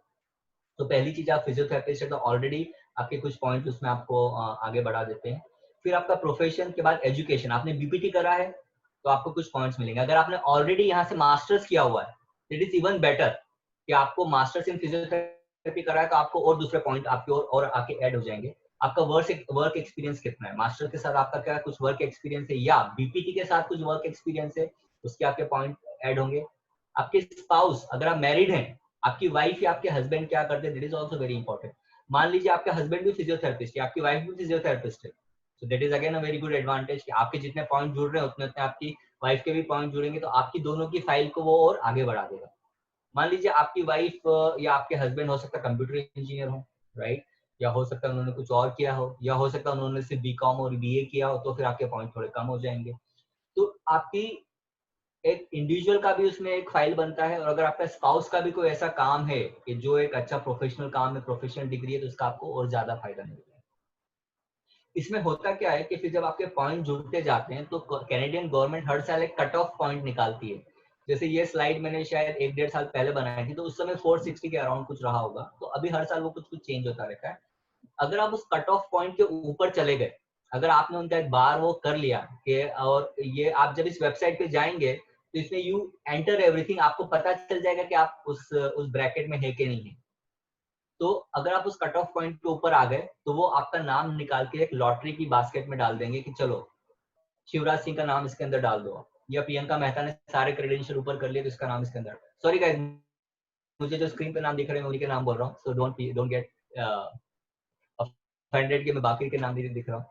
[SPEAKER 1] तो पहली चीज, आप फिजियोथेरेपिस्ट है तो ऑलरेडी आपके कुछ पॉइंट उसमें आपको आगे बढ़ा देते हैं। फिर आपका प्रोफेशन के बाद एजुकेशन, आपने बीपीटी करा है तो आपको कुछ पॉइंट्स मिलेंगे। अगर आपने ऑलरेडी यहाँ से मास्टर्स किया हुआ है, इट इज इवन बेटर कि आपको मास्टर्स इन फिजियोथेरेपी करा है तो आपको और दूसरे पॉइंट आपके और आके ऐड हो जाएंगे। आपका वर्क एक्सपीरियंस कितना है, मास्टर के साथ आपका क्या कुछ वर्क एक्सपीरियंस है, या बीपीटी के साथ कुछ वर्क एक्सपीरियंस है, उसके आपके पॉइंट ऐड होंगे। आपके स्पाउस, अगर आप मैरिड हैं, आपकी वाइफ या आपके हस्बैंड क्या करते हैं, that is also very important. मान लीजिए आपका हस्बैंड भी फिजियोथेरेपिस्ट है, आपकी वाइफ भी फिजियोथेरेपिस्ट है, so that is again a very good advantage कि आपके जितने पॉइंट जुड़ रहे हैं उतने उतने आपकी वाइफ के भी पॉइंट जुड़ेंगे, तो आपकी दोनों की फाइल को वो और आगे बढ़ा देगा। मान लीजिए आपकी वाइफ या आपके हस्बैंड हो सकता है कंप्यूटर इंजीनियर हो, राइट? या हो सकता है उन्होंने कुछ और किया हो, या हो सकता है उन्होंने सिर्फ बीकॉम और बीए किया हो, तो फिर आपके पॉइंट थोड़े कम हो जाएंगे। तो आपकी एक इंडिविजुअल का भी उसमें एक फाइल बनता है, और अगर आपका स्पाउस का भी कोई ऐसा काम है कि जो एक अच्छा प्रोफेशनल काम है, प्रोफेशनल डिग्री है, तो उसका आपको और ज्यादा फायदा मिलता है। इसमें होता क्या है कि फिर जब आपके पॉइंट जुड़ते जाते हैं तो कैनेडियन गवर्नमेंट हर साल एक कट ऑफ पॉइंट निकालती है। जैसे ये स्लाइड मैंने शायद 1-1.5 साल पहले बनाई थी, तो उस समय 460 के अराउंड कुछ रहा होगा, तो अभी हर साल वो कुछ कुछ चेंज होता रहता है। अगर आप उस कट ऑफ पॉइंट के ऊपर चले गए, अगर आपने उनका एक बार वो कर लिया कि, और ये आप जब इस वेबसाइट पे जाएंगे तो इसमें यू एंटर एवरीथिंग, आपको पता चल जाएगा कि आप उस ब्रैकेट में है कि नहीं है। तो अगर आप उस कट ऑफ पॉइंट के ऊपर आ गए तो वो आपका नाम निकाल के एक लॉटरी की बास्केट में डाल देंगे कि चलो शिवराज सिंह का नाम इसके अंदर डाल दो, या प्रियंका मेहता ने सारे क्रेडेंशियल ऊपर कर लिए तो इसका नाम इसके अंदर। सॉरी गाइस, मुझे जो स्क्रीन पे नाम दिख रहे हैं उन्हीं के नाम बोल रहा हूँ, सो डोंट गेट ऑफेंडेड कि मैं बाकी के नाम नहीं दिख रहा हूँ।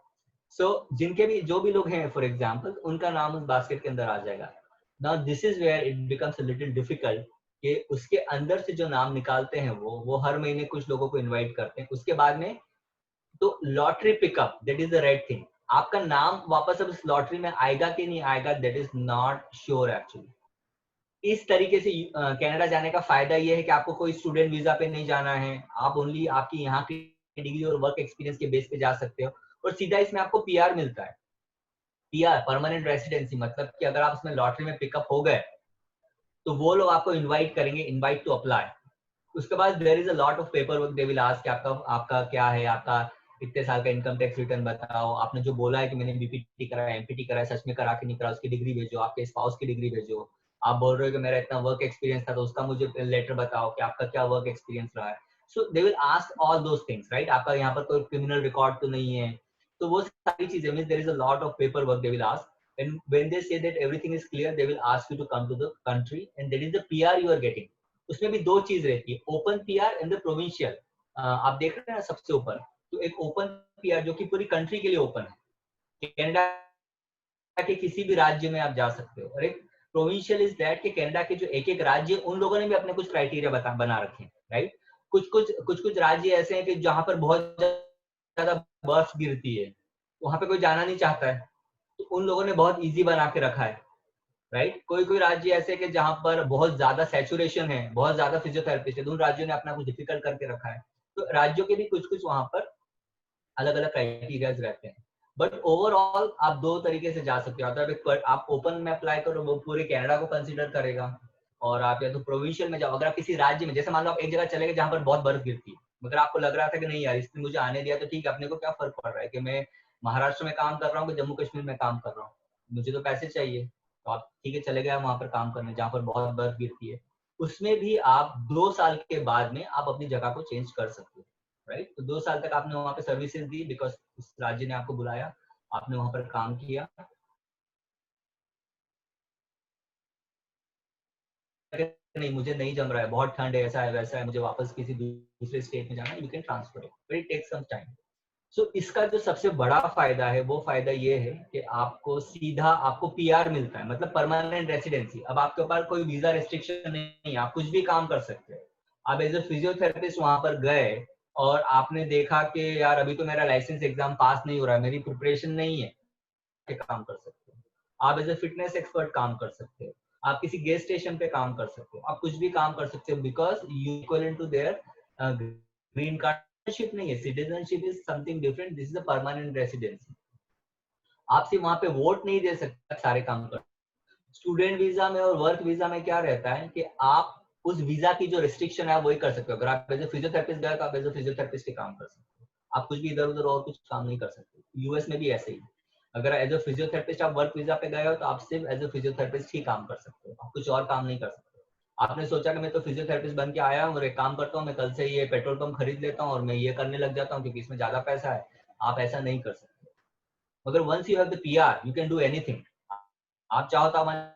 [SPEAKER 1] सो जिनके भी जो भी लोग हैं फॉर एग्जाम्पल, उनका नाम उस बास्केट के अंदर आ जाएगा। Now this is where it becomes a little difficult कि उसके अंदर से जो नाम निकालते हैं वो हर महीने कुछ लोगों को इनवाइट करते हैं। उसके बाद में तो lottery pickup, that is the right thing. आपका नाम वापस अब इस लॉटरी में आएगा कि नहीं आएगा, that is not sure actually. इस तरीके से कनाडा जाने का फायदा ये है कि आपको कोई स्टूडेंट वीजा पे नहीं जाना है, आप ओनली आपकी यहाँ की डिग्री और वर्क एक्सपीरियंस के बेस पे जा सकते हो, और सीधा इसमें आपको पीआर मिलता है। पीआर परमानेंट रेसिडेंसी, मतलब कि अगर आप इसमें लॉटरी में पिकअप हो गए तो वो लोग आपको इनवाइट करेंगे, इनवाइट टू अप्लाई। उसके बाद there is a lot of paper work they will ask कि आपका आपका क्या है, आपका इतने साल का इनकम टैक्स रिटर्न बताओ, आपने जो बोला है कि मैंने बीपीटी करा है, एमपीटी करा है, सच में करा के नहीं करा, उसकी डिग्री भेजो, आपके स्पाउस की डिग्री भेजो। आप बोल रहे हो कि मेरा इतना वर्क एक्सपीरियंस था तो उसका मुझे लेटर बताओ कि आपका क्या वर्क एक्सपीरियंस रहा है। So they will ask all those things, right? आपका यहाँ पर कोई क्रिमिनल रिकॉर्ड तो नहीं है, तो वो सारी चीजें, means there is a lot of paper work they will ask, and when they say that everything is clear, they will ask you to come to the country, and that is the PR you are getting. उसमें भी दो चीज रहती है, open PR and the provincial. आप देख रहे हैं ना सबसे ऊपर, तो एक ओपन पीआर जो कि पूरी कंट्री के लिए ओपन है, कनाडा के किसी भी राज्य में आप जा सकते हो। और एक प्रोविंशियल इज दैट कि कनाडा के जो एक एक राज्य, उन लोगों ने भी अपने कुछ क्राइटेरिया बना रखे हैं, राइट। कुछ राज्य ऐसे हैं कि जहां पर बहुत ज्यादा बर्फ गिरती है, वहां पे कोई जाना नहीं चाहता है, तो उन लोगों ने बहुत इजी बना के रखा है, राइट। कोई कोई राज्य ऐसे कि जहां पर बहुत ज्यादा सैचुरेशन है, बहुत ज्यादा फिजियोथेरेपिस्ट है, तो उन राज्यों ने अपना कुछ डिफिकल्ट करके रखा है। तो राज्यों के भी कुछ कुछ वहां पर अलग अलग क्राइटेरियाज रहते हैं। बट ओवरऑल आप दो तरीके से जा सकते हो, मतलब आप ओपन में अप्लाई करो, वो पूरे कनाडा को कंसिडर करेगा, और आप या तो प्रोविंशियल में जाओ। अगर आप किसी राज्य में, जैसे मान लो आप एक जगह चले गए जहां पर बहुत बर्फ गिरती है, मगर आपको लग रहा था कि नहीं यार इसने मुझे आने दिया तो ठीक है, अपने को क्या फर्क पड़ रहा है कि मैं महाराष्ट्र में काम कर रहा हूँ कि जम्मू कश्मीर में काम कर रहा हूँ, मुझे तो पैसे चाहिए। तो आप ठीक है चले गए वहां पर काम करने जहां पर बहुत बर्फ गिरती है। उसमें भी आप 2 साल के बाद में आप अपनी जगह को चेंज कर सकते हो, राइट। तो 2 साल तक आपने वहां पे सर्विसेज दी, बिकॉज उस राज्य ने आपको बुलाया, आपने वहां पर काम किया, नहीं मुझे नहीं जम रहा है, बहुत ठंड है, ऐसा है वैसा है, मुझे वापस किसी दूसरे स्टेट में जाना है, you can transfer it, but it takes some time. So इसका जो सबसे बड़ा फायदा है, वो फायदा ये है कि आपको सीधा आपको पीआर मिलता है, मतलब परमानेंट रेसिडेंसी। अब आपके ऊपर कोई वीजा रिस्ट्रिक्शन नहीं है, आप कुछ भी काम कर सकते हैं। आप एज ए फिजियोथेरेपिस्ट वहां पर गए और आपने देखा कि यार अभी तो मेरा लाइसेंस एग्जाम पास नहीं हो रहा है, मेरी प्रिपरेशन नहीं है, के काम कर सकते हो। आप एज ए फिटनेस एक्सपर्ट काम कर सकते हो, आप किसी गेस्ट स्टेशन पे काम कर सकते हो, आप कुछ भी काम कर सकते हो, because you equal to their green card. Citizenship नहीं है, citizenship is something different, this is a permanent residency. आप सिर्फ वहां पे वोट नहीं दे सकते, सारे काम कर। स्टूडेंट वीजा में और वर्क वीजा में क्या रहता है कि आप उस वीजा की जो रिस्ट्रिक्शन है वही कर सकते हो। अगर आप एज ए फिजियोथेरेपिस्ट गए तो आप एज ए फिजियोथेरेपिस्ट के काम कर सकते हो, आप कुछ भी इधर उधर और कुछ काम नहीं कर सकते। यूएस में भी ऐसे ही, अगर एज ए फिजियोथेरेपिस्ट आप वर्क वीजा पे गए हो तो आप सिर्फ एज ए फिजियोथेरेपिस्ट ही काम कर सकते हो, आप कुछ और काम नहीं कर सकते। आपने सोचा कि मैं तो फिजियोथेरेपिस्ट बन के आया हूँ और एक काम करता हूँ, मैं कल से ये पेट्रोल पंप खरीद लेता हूँ और मैं ये करने लग जाता हूँ क्योंकि इसमें ज्यादा पैसा है। आप ऐसा नहीं कर सकते। मगर once you have the PR you can do anything. आप चाहो तो आप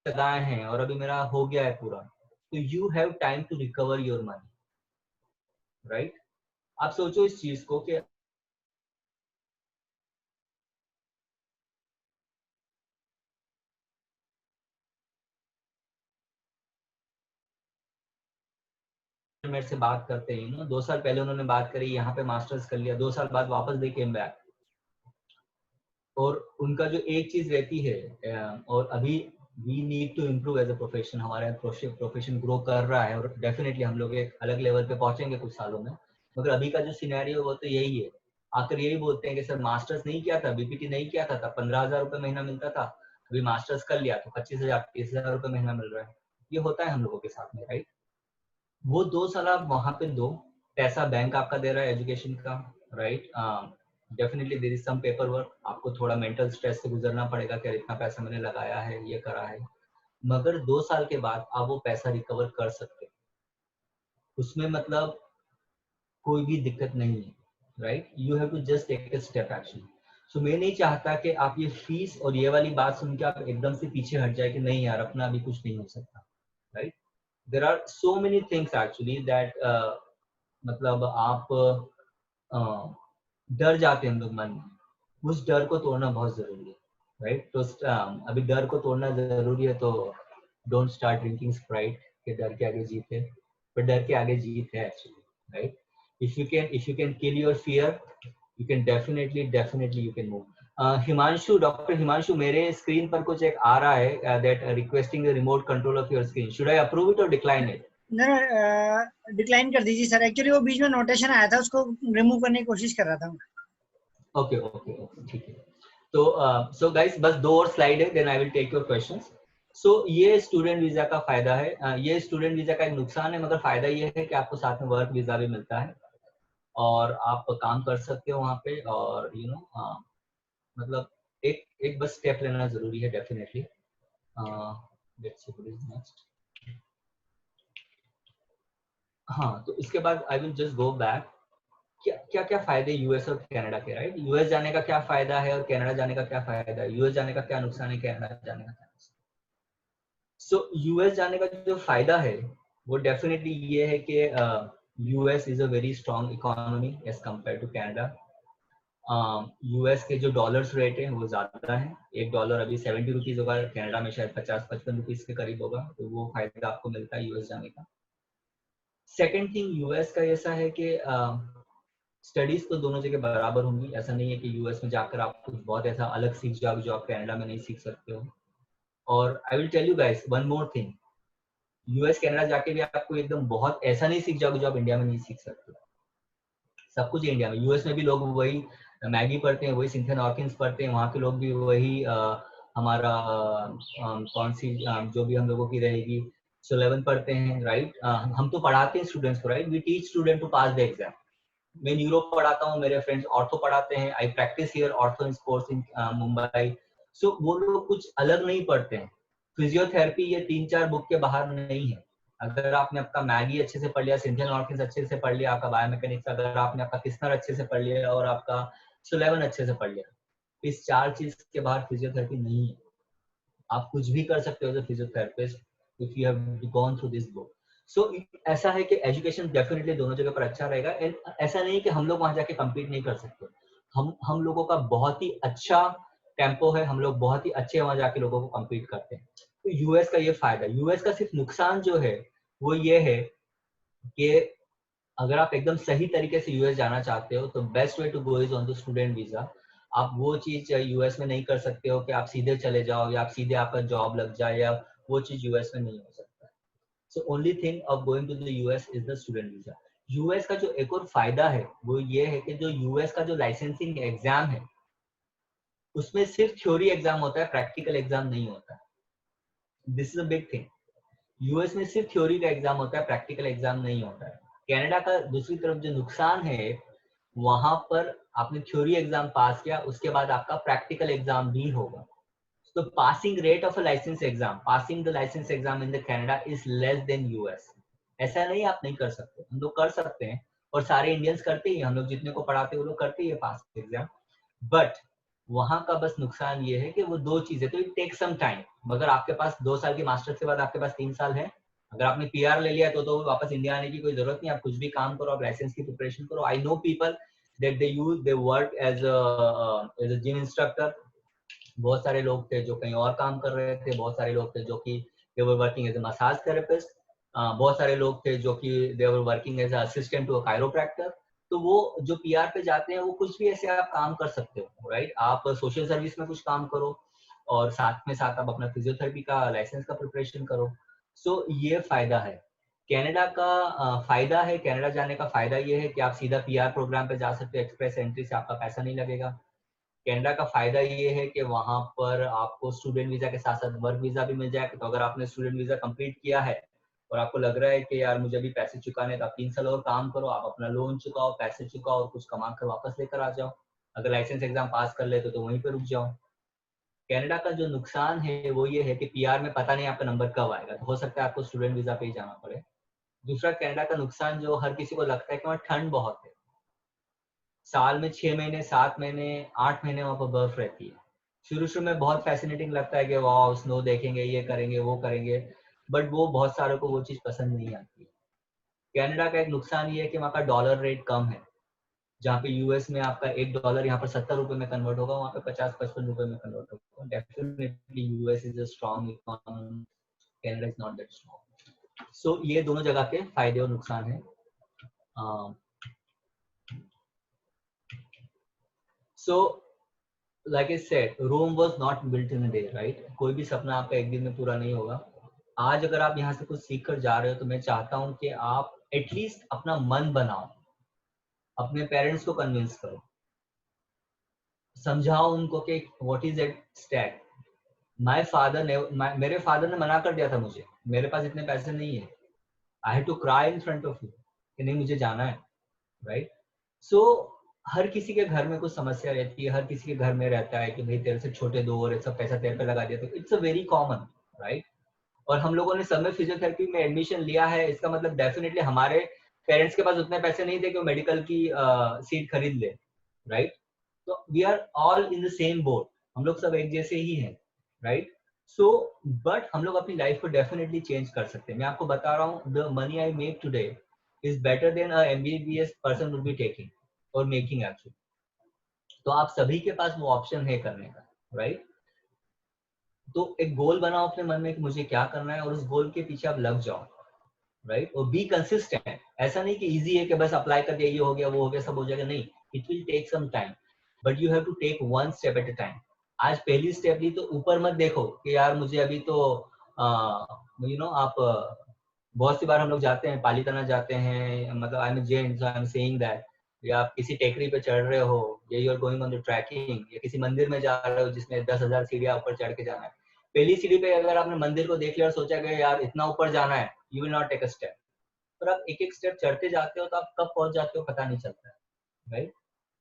[SPEAKER 1] लगाए हैं और अभी मेरा हो गया है पूरा, तो you have time to recover your money, right? आप सोचो इस चीज को कि मेरे से बात करते हैं ना, 2 साल पहले उन्होंने बात करी, यहाँ पे मास्टर्स कर लिया, 2 साल बाद वापस दे केम बैक, और उनका जो एक चीज रहती है, और अभी we need to improve as a profession, हमारा प्रोफेशन ग्रो कर रहा है और डेफिनेटली हम लोग एक अलग लेवल पे पहुंचेंगे कुछ सालों में, मगर अभी का जो सिनेरियो वो तो यही है। आखिर यही बोलते हैं कि सर मास्टर्स नहीं किया था, बीपीटी नहीं किया था, तब 15,000 रुपये महीना मिलता था, अभी मास्टर्स कर लिया तो 25,000 30,000 रुपये महीना मिल रहा है। ये होता है हम लोगों के साथ में, राइट? वो 2 साल आप वहां पे दो, पैसा बैंक आपका दे रहा है एजुकेशन का, right? Definitely there is some paper work, आपको थोड़ा मेंटल स्ट्रेस से गुजरना पड़ेगा कि इतना पैसा मैंने लगाया है, ये करा है, मगर 2 साल के बाद आप वो पैसा रिकवर कर सकते हैं, उसमें मतलब कोई भी दिक्कत नहीं है, right? You have to just take a step action. So मैं नहीं चाहता कि आप ये फीस और ये वाली बात सुन के आप एकदम से पीछे हट जाए कि नहीं यार अपना अभी कुछ नहीं हो सकता, right? There are so many things actually that, मतलब आप डर जाते हैं हम लोग मन में, उस डर को तोड़ना बहुत जरूरी है, राइट? तो अभी डर को तोड़ना जरूरी है, तो डोंट स्टार्ट ड्रिंकिंग स्प्राइट के डर के आगे जीत है, पर डर के आगे जीत है actually, right? If you can kill your fear, you can definitely you can move. Himanshu, doctor Himanshu, मेरे स्क्रीन पर कुछ एक आ रहा है that requesting the remote control of your screen, should I approve it और डिक्लाइन इट?
[SPEAKER 2] डिक्लाइन कर दीजिए sir, actually वो बीच में नोटेशन आया था, उसको रिमूव करने की कोशिश कर रहा था।
[SPEAKER 1] ओके ओके ओके, ठीक है। तो सो गाइस बस 2 और स्लाइड है, then I will take your questions. So ये स्टूडेंट वीजा का फायदा है, ये स्टूडेंट वीजा का एक नुकसान है, मगर फायदा ये है कि आपको साथ में वर्क वीजा भी मिलता है और आप काम कर सकते हो वहाँ पे, और यू नो मतलब एक एक बस स्टेप लेना जरूरी है definitely. Let's see what is next. हाँ, तो इसके बाद I will just go back, क्या क्या क्या फायदे यूएस और कनाडा के, राइट? यूएस जाने का क्या फायदा है और कनाडा जाने का क्या फायदा है, यूएस जाने का क्या नुकसान है, कनाडा जाने का क्या नुकसान। सो यूएस जाने का जो फायदा है वो डेफिनेटली ये है कि US is a very strong economy as compare to Canada. US के जो डॉलर्स रेट है वो ज्यादा है, $1 अभी 70 रुपीज होगा, कनाडा में शायद 50-55 रुपीज के करीब होगा, तो वो फायदा आपको मिलता है यूएस जाने का। सेकेंड थिंग यूएस का ऐसा है कि स्टडीज तो दोनों जगह बराबर होंगी, ऐसा नहीं है कि यूएस में जाकर आप कुछ बहुत ऐसा अलग सीख जाओगे जो आप कनाडा में नहीं सीख सकते हो। और I will tell you guys one more thing, US Canada जाके भी आपको एकदम बहुत ऐसा नहीं सीख जाओगे जो आप इंडिया में नहीं सीख सकते। सब कुछ इंडिया में, यूएस में भी लोग वही मैगी पढ़ते हैं, वही सिंथेन हॉकिंस पढ़ते हैं, वहाँ के लोग भी वही हमारा कौन सी जो भी हम लोगों की रहेगी सुलेवन पढ़ते हैं, राइट? हम तो पढ़ाते हैं स्टूडेंट्स को, right? We teach student to pass the exam. मैं यूरोप पढ़ाता हूँ, मेरे फ्रेंड्स ऑर्थो पढ़ाते हैं, I practice here ortho in sports in Mumbai. So वो लोग कुछ अलग नहीं पढ़ते हैं। फिजियोथेरेपी ये 3-4 बुक के बाहर नहीं है। अगर आपने आपका मैगी अच्छे से पढ़ लिया, सिंथियन हॉकिंस अच्छे से पढ़ लिया, आपका बायोमैकेनिक्स, अगर आपने आपका किस्नर अच्छे से पढ़ लिया और आपका सुलेवन अच्छे से पढ़ लिया, इस 4 चीज के बाहर फिजियोथेरेपी नहीं है। आप कुछ भी कर सकते हो as a physiotherapist if you have gone through this book. So ऐसा है कि एजुकेशन डेफिनेटली दोनों जगह पर अच्छा रहेगा, एंड ऐसा नहीं कि हम लोग वहां जाके कम्पीट नहीं कर सकते। हम लोगों का बहुत ही अच्छा टेम्पो है, हम लोग बहुत ही अच्छे वहां जाके लोगों को कम्पीट करते हैं। तो यूएस का ये फायदा, यूएस का सिर्फ नुकसान जो है वो ये है कि अगर आप एकदम सही तरीके से यूएस जाना चाहते हो तो best way to go is on the student visa. आप वो चीज यूएस में नहीं कर सकते हो कि आप सीधे चले जाओ या आप सीधे आपका जॉब लग जाए, या वो चीज यूएस में नहीं हो सकता। So only thing of going to the US is the student visa. US का जो एक और फायदा है वो ये है कि जो यूएस का जो लाइसेंसिंग एग्जाम है उसमें सिर्फ थ्योरी एग्जाम होता है, प्रैक्टिकल एग्जाम नहीं होता। This is a big thing. US में सिर्फ थ्योरी का एग्जाम होता है, प्रैक्टिकल एग्जाम नहीं होता है। कनाडा का दूसरी तरफ जो नुकसान है, वहां पर आपने थ्योरी एग्जाम पास किया, उसके बाद आपका प्रैक्टिकल एग्जाम भी होगा। तो passing rate of a licence exam, passing the licence exam in the Canada is less than US. ऐसा नहीं आप नहीं कर सकते, हम लोग कर सकते हैं और सारे इंडियंस करते ही, हम लोग जितने को पढ़ाते हैं वो लोग करते ही है पास एग्जाम। बट वहां का बस नुकसान ये है कि वो दो चीजें, तो इट टेक सम टाइम। मगर आपके पास 2 साल की मास्टर्स के बाद आपके पास 3 साल है। अगर आपने पीआर ले लिया तो वापस इंडिया आने की कोई जरूरत नहीं, आप कुछ भी काम करो, आप लाइसेंस की प्रिपरेशन करो। I know people that they work as a gym instructor. बहुत सारे लोग थे जो कहीं और काम कर रहे थे, बहुत सारे लोग थे जो कि they were working as a massage therapist, बहुत सारे लोग थे जो कि they were working as assistant to a chiropractor. तो वो जो पीआर पे जाते हैं वो कुछ भी ऐसे आप काम कर सकते हो, राइट। आप सोशल सर्विस में कुछ काम करो और साथ में साथ आप अपना फिजियोथेरेपी का लाइसेंस का प्रिपरेशन करो। सो ये फायदा है कनाडा का। फायदा है कनाडा जाने का, फायदा ये है कि आप सीधा पीआर प्रोग्राम पे जा सकते हो, एक्सप्रेस एंट्री से आपका पैसा नहीं लगेगा। कनाडा का फायदा ये है कि वहां पर आपको स्टूडेंट वीजा के साथ साथ वर्क वीजा भी मिल जाएगा। तो अगर आपने स्टूडेंट वीजा कंप्लीट किया है और आपको लग रहा है कि यार मुझे अभी पैसे चुकाने, तो आप 3 साल और काम करो, आप अपना लोन चुकाओ, पैसे चुकाओ और कुछ कमा कर वापस लेकर आ जाओ। अगर लाइसेंस एग्जाम पास कर ले तो वहीं पे रुक जाओ। कनाडा का जो नुकसान है वो ये है कि पीआर में पता नहीं आपका नंबर कब आएगा, तो हो सकता है आपको स्टूडेंट वीजा पे ही जाना पड़े। दूसरा कनाडा का नुकसान जो हर किसी को लगता है कि वहाँ ठंड बहुत है। साल में 6 महीने, 7 महीने, 8 महीने वहां पर बर्फ रहती है। शुरू शुरू में बहुत फैसिनेटिंग लगता है कि वाह स्नो देखेंगे, ये करेंगे वो करेंगे, बट वो बहुत सारों को वो चीज पसंद नहीं आती। कनाडा का एक नुकसान ये है कि वहाँ का डॉलर रेट कम है। जहाँ पे यूएस में आपका $1 यहाँ पर 70 रुपए में कन्वर्ट होगा, वहाँ पे 50-55 रुपए में कन्वर्ट होगा। Definitely US is a strong economy, Canada is not that strong. So ये दोनों जगह के फायदे और नुकसान है। सो like I said, Rome was not built in a day, right? कोई भी सपना आपका एक दिन में पूरा नहीं होगा। आज अगर आप यहाँ से कुछ सीख कर जा रहे हो तो मैं चाहता हूँ कि आप एटलीस्ट अपना मन बनाओ, अपने पेरेंट्स को कन्विंस करो, समझाओ उनको कि व्हाट इज एट स्टैक। मेरे फादर ने मना कर दिया था मुझे, मेरे पास इतने पैसे नहीं है। I had to cry in front of you कि नहीं मुझे जाना है, राइट। सो हर किसी के घर में कुछ समस्या रहती है, हर किसी के घर में रहता है कि भाई तेरे से छोटे दो और सब पैसा तेरे पे लगा दिया, तो it's a very common, right. और हम लोगों ने सब में फिजियोथेरेपी में एडमिशन लिया है, इसका मतलब डेफिनेटली हमारे पेरेंट्स के पास उतने पैसे नहीं थे कि वो मेडिकल की सीट खरीद ले, राइट। तो we are all in the same boat, हम लोग सब एक जैसे ही हैं, राइट। सो बट हम लोग अपनी लाइफ को डेफिनेटली चेंज कर सकते हैं। मैं आपको बता रहा हूँ, the money I make today is better than a MBBS person would be taking और मेकिंग एक्चुअली। तो आप सभी के पास वो ऑप्शन है करने का, राइट। तो एक गोल बनाओ अपने मन में कि मुझे क्या करना है और उस गोल के पीछे आप लग जाओ, राइट। और बी कंसिस्टेंट। ऐसा नहीं कि इजी है कि बस अप्लाई कर दिया, ये हो गया वो हो गया सब हो जाएगा, नहीं। It will take some time, but you have to take one step at a time. आज पहली स्टेप ली तो ऊपर मत देखो कि यार मुझे अभी तो आप बहुत सी बार हम लोग जाते हैं, पालीताना जाते हैं, मतलब I am Jain, so I am saying that, या आप किसी टेकरी पे चढ़ रहे हो, या you are going on the trekking, या किसी मंदिर में जा रहे हो जिसमें 10,000 सीढ़ियां ऊपर चढ़ के जाना है। पहली सीढ़ी पे अगर आपने मंदिर को देख लिया और सोचा कि यार इतना ऊपर जाना है, you will not take a step. पर आप एक एक स्टेप चढ़ते जाते हो तो आप कब पहुंच जाते हो पता नहीं चलता है, right.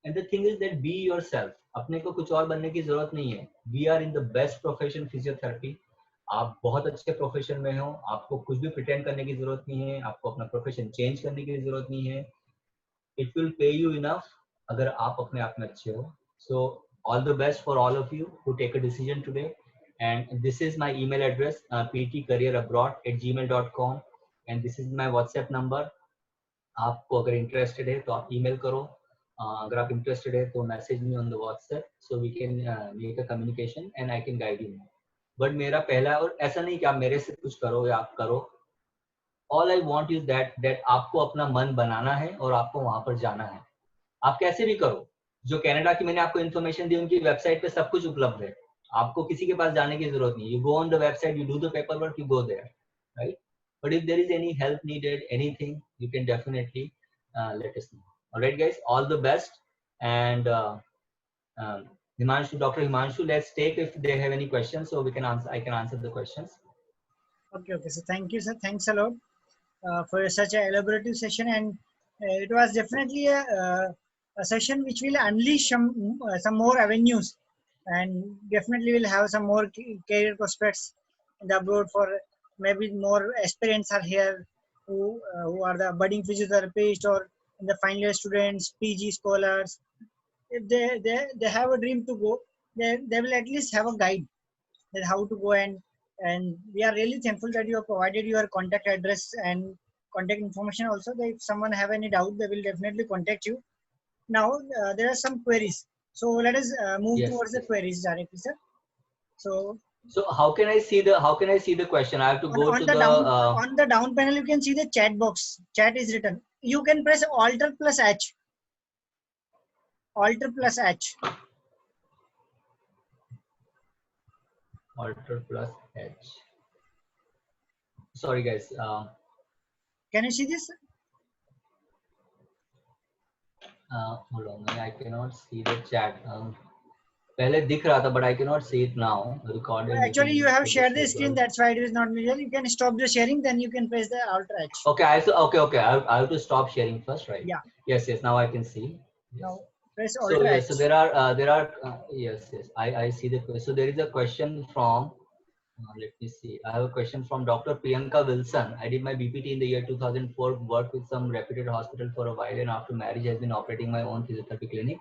[SPEAKER 1] And the thing is that be yourself. अपने को कुछ और बनने की जरूरत नहीं है। We are in the best profession physiotherapy. आप बहुत अच्छे प्रोफेशन में हो, आपको कुछ भी प्रिटेंड करने की जरूरत नहीं है, आपको अपना प्रोफेशन चेंज करने की जरूरत नहीं है। It will pay you enough अगर आप अपने आप में अच्छे हो। So all the best for all of you who take a decision today. And this is my email address ptcareerabroad@gmail.com and this is my WhatsApp number. आपको अगर interested है तो आप ईमेल करो, अगर आप इंटरेस्टेड है तो message me on the WhatsApp, so we can make a communication and I can guide you. But मेरा पहला, और ऐसा नहीं कि आप मेरे से कुछ करो या आप करो, all I want is that आपको अपना मन बनाना है और आपको वहां पर जाना है। आप कैसे भी करो। जो कनाडा की मैंने आपको इन्फॉर्मेशन दी उनकी वेबसाइट पे सब कुछ उपलब्ध है, आपको किसी के पास जाने की जरूरत नहीं। You go on the website, you do the paper work, you go there, right. But if there is any help needed, anything, you can definitely let us know. All right guys, all the best. And Himanshu, Dr. Himanshu, let's take if they have any questions so we can answer, I can answer the questions.
[SPEAKER 2] Okay, okay. So thank you, sir. Thanks a lot for such a elaborative session, and it was definitely a session which will unleash some more avenues, and definitely will have some more career prospects in the abroad. For maybe more aspirants are here who are the budding physiotherapists or the final year students, PG scholars. If they have a dream to go, they will at least have a guide that how to go, and we are really thankful that you have provided your contact address and contact information also. That if someone have any doubt, they will definitely contact you. Now there are some queries, so let us move
[SPEAKER 1] Yes,
[SPEAKER 2] towards the
[SPEAKER 1] yes.
[SPEAKER 2] queries directly, sir. So
[SPEAKER 1] So how can I see the question? I have to
[SPEAKER 2] on,
[SPEAKER 1] go
[SPEAKER 2] on
[SPEAKER 1] to
[SPEAKER 2] the
[SPEAKER 1] the
[SPEAKER 2] down on the down panel, you can see the chat box. Chat is written. You can press Alt plus H. Alt plus H.
[SPEAKER 1] Alter plus H. Sorry guys.
[SPEAKER 2] Can you see this?
[SPEAKER 1] Hold on. I cannot see the chat. पहले दिख रहा था, but I cannot see it now. Recorded
[SPEAKER 2] Actually, you
[SPEAKER 1] meeting
[SPEAKER 2] have
[SPEAKER 1] for this
[SPEAKER 2] shared the screen.
[SPEAKER 1] virtual.
[SPEAKER 2] That's why it is not visible. You can stop the sharing. Then you can press the Alt H.
[SPEAKER 1] Okay, okay. I have to stop sharing first, right?
[SPEAKER 2] Yeah.
[SPEAKER 1] Yes, yes. Now I can see. Yes.
[SPEAKER 2] Now press
[SPEAKER 1] So
[SPEAKER 2] Alt
[SPEAKER 1] yes, so
[SPEAKER 2] H.
[SPEAKER 1] there are yes, yes. I see the question. So there is a question from. Let me see. I have a question from Dr. Priyanka Wilson. I did my BPT in the year 2004. Worked with some reputed hospital for a while, and after marriage, has been operating my own physiotherapy clinic.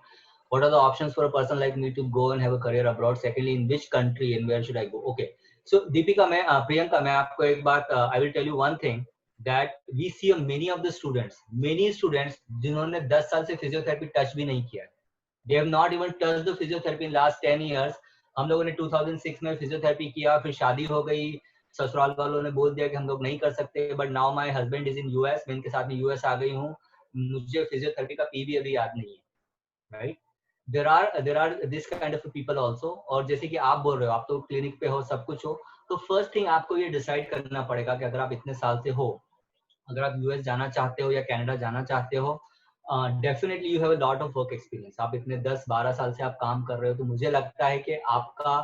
[SPEAKER 1] What are the options for a person like me to go and have a career abroad? Secondly, in which country and where should I go? Okay. So Deepika, Priyanka, मैं आपको एक बात I will tell you one thing that we see many of the many students जिन्होंने 10 साल से physiotherapy touch भी नहीं किया है. They have not even touched the physiotherapy in last 10 years. हम लोगों ने 2006 में फिजियोथेरेपी किया, फिर शादी हो गई, ससुराल वालों ने बोल दिया कि हम लोग नहीं कर सकते, but now my husband is in US, मैं इनके साथ में यूएस आ गई हूँ, मुझे फिजियोथेरेपी का पी भी अभी याद नहीं है, right? There are this kind of people also. और जैसे कि आप बोल रहे हो, आप तो क्लिनिक पे हो, सब कुछ हो, तो फर्स्ट थिंग आपको ये डिसाइड करना पड़ेगा कि अगर आप इतने साल से हो, अगर आप यूएस जाना चाहते हो या कनाडा जाना चाहते हो, definitely you have a lot of work experience. आप इतने 10-12 साल से आप काम कर रहे हो, तो मुझे लगता है कि आपका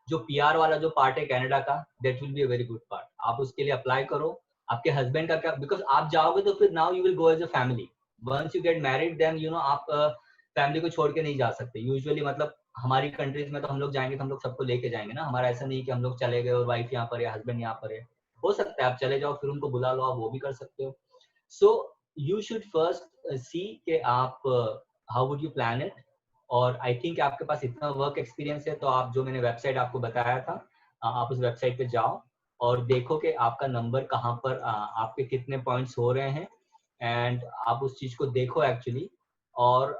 [SPEAKER 1] जो पीआर वाला जो पार्ट है कनाडा का, that will be a very good part. आप उसके लिए अप्लाई करो. आपके हस्बैंड का क्या, बिकॉज आप जाओगे तो फिर now you will go as a family. Once you get married then you know आप फैमिली को छोड़ के नहीं जा सकते यूजुअली. मतलब हमारी कंट्रीज में तो हम लोग जाएंगे तो हम लोग सबको लेके जाएंगे ना. हमारा ऐसा नहीं कि हम लोग चले गए और वाइफ यहाँ पर है, हस्बैंड यहाँ पर है. हो सकता है आप चले जाओ, फिर उनको बुला लो, आप वो भी कर सकते हो. So you should first see कि आप how would you plan it. और I think आपके पास इतना वर्क एक्सपीरियंस है, तो आप जो मैंने वेबसाइट आपको बताया था, आप उस वेबसाइट पे जाओ और देखो कि आपका नंबर कहाँ पर, आपके कितने पॉइंट्स हो रहे हैं, एंड आप उस चीज को देखो एक्चुअली, और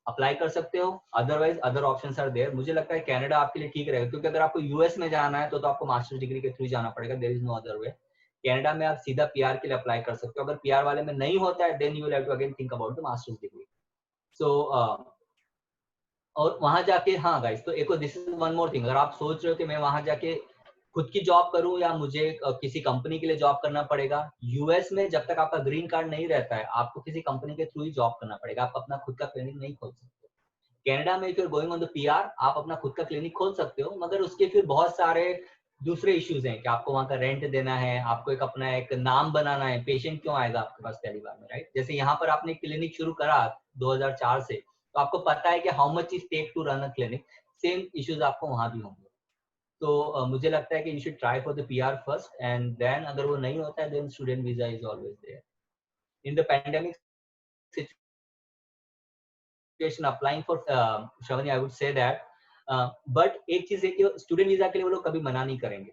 [SPEAKER 1] अप्लाई कर सकते हो. Otherwise other options are there. मुझे लगता है कनाडा आपके लिए ठीक रहेगा, क्योंकि अगर आपको यूएस में जाना है तो आपको मास्टर्स डिग्री के थ्रू जाना पड़ेगा. There is no other way. Canada में आप सीधा पीआर के लिए अप्लाई कर सकते हो. अगर पीआर वाले में नहीं होता है, then you will have to again think about the masters degree. So और वहां जाके, हाँ गाइस, तो एक this is one more thing. अगर आप सोच रहे हो कि मैं वहां जाके खुद की जॉब करूं या मुझे किसी कंपनी के लिए जॉब करना पड़ेगा, यूएस में जब तक आपका ग्रीन कार्ड नहीं रहता है, आपको किसी कंपनी के थ्रू ही जॉब करना पड़ेगा. आप अपना खुद का क्लिनिक नहीं खोल सकते. कनाडा में if you are going on the PR, आप अपना खुद का क्लिनिक खोल सकते हो, मगर उसके फिर बहुत सारे दूसरे इश्यूज हैं कि आपको वहां का रेंट देना है, आपको एक अपना एक नाम बनाना है. पेशेंट क्यों आएगा आपके पास पहली बार में, राइट? जैसे यहाँ पर आपने क्लिनिक शुरू करा 2004 से, तो आपको पता है कि how much is take to run a clinic. Same issues आपको वहां भी होंगे. तो मुझे लगता है कि you should try for the PR first, and then अगर वो नहीं होता है, then student visa is always there. In the pandemic situation applying for श्रवणी, I would say that, but एक चीज है कि स्टूडेंट वीजा के लिए वो लोग कभी मना नहीं करेंगे,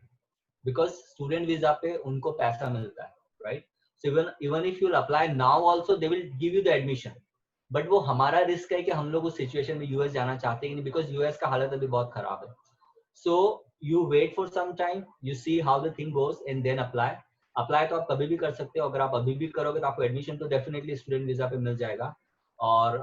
[SPEAKER 1] बिकॉज स्टूडेंट वीजा पे उनको पैसा मिलता है, right? So even if you will apply now also, they will give you the admission. But वो हमारा रिस्क है कि हम लोग उस सिचुएशन में यूएस जाना चाहते हैं नहीं, बिकॉज यूएस का हालत अभी बहुत खराब है. So you wait for some time, you see how the thing goes, and then apply. Apply तो आप कभी भी कर सकते हो. अगर आप अभी भी करोगे तो आपको एडमिशन तो डेफिनेटली स्टूडेंट वीजा पे मिल जाएगा. और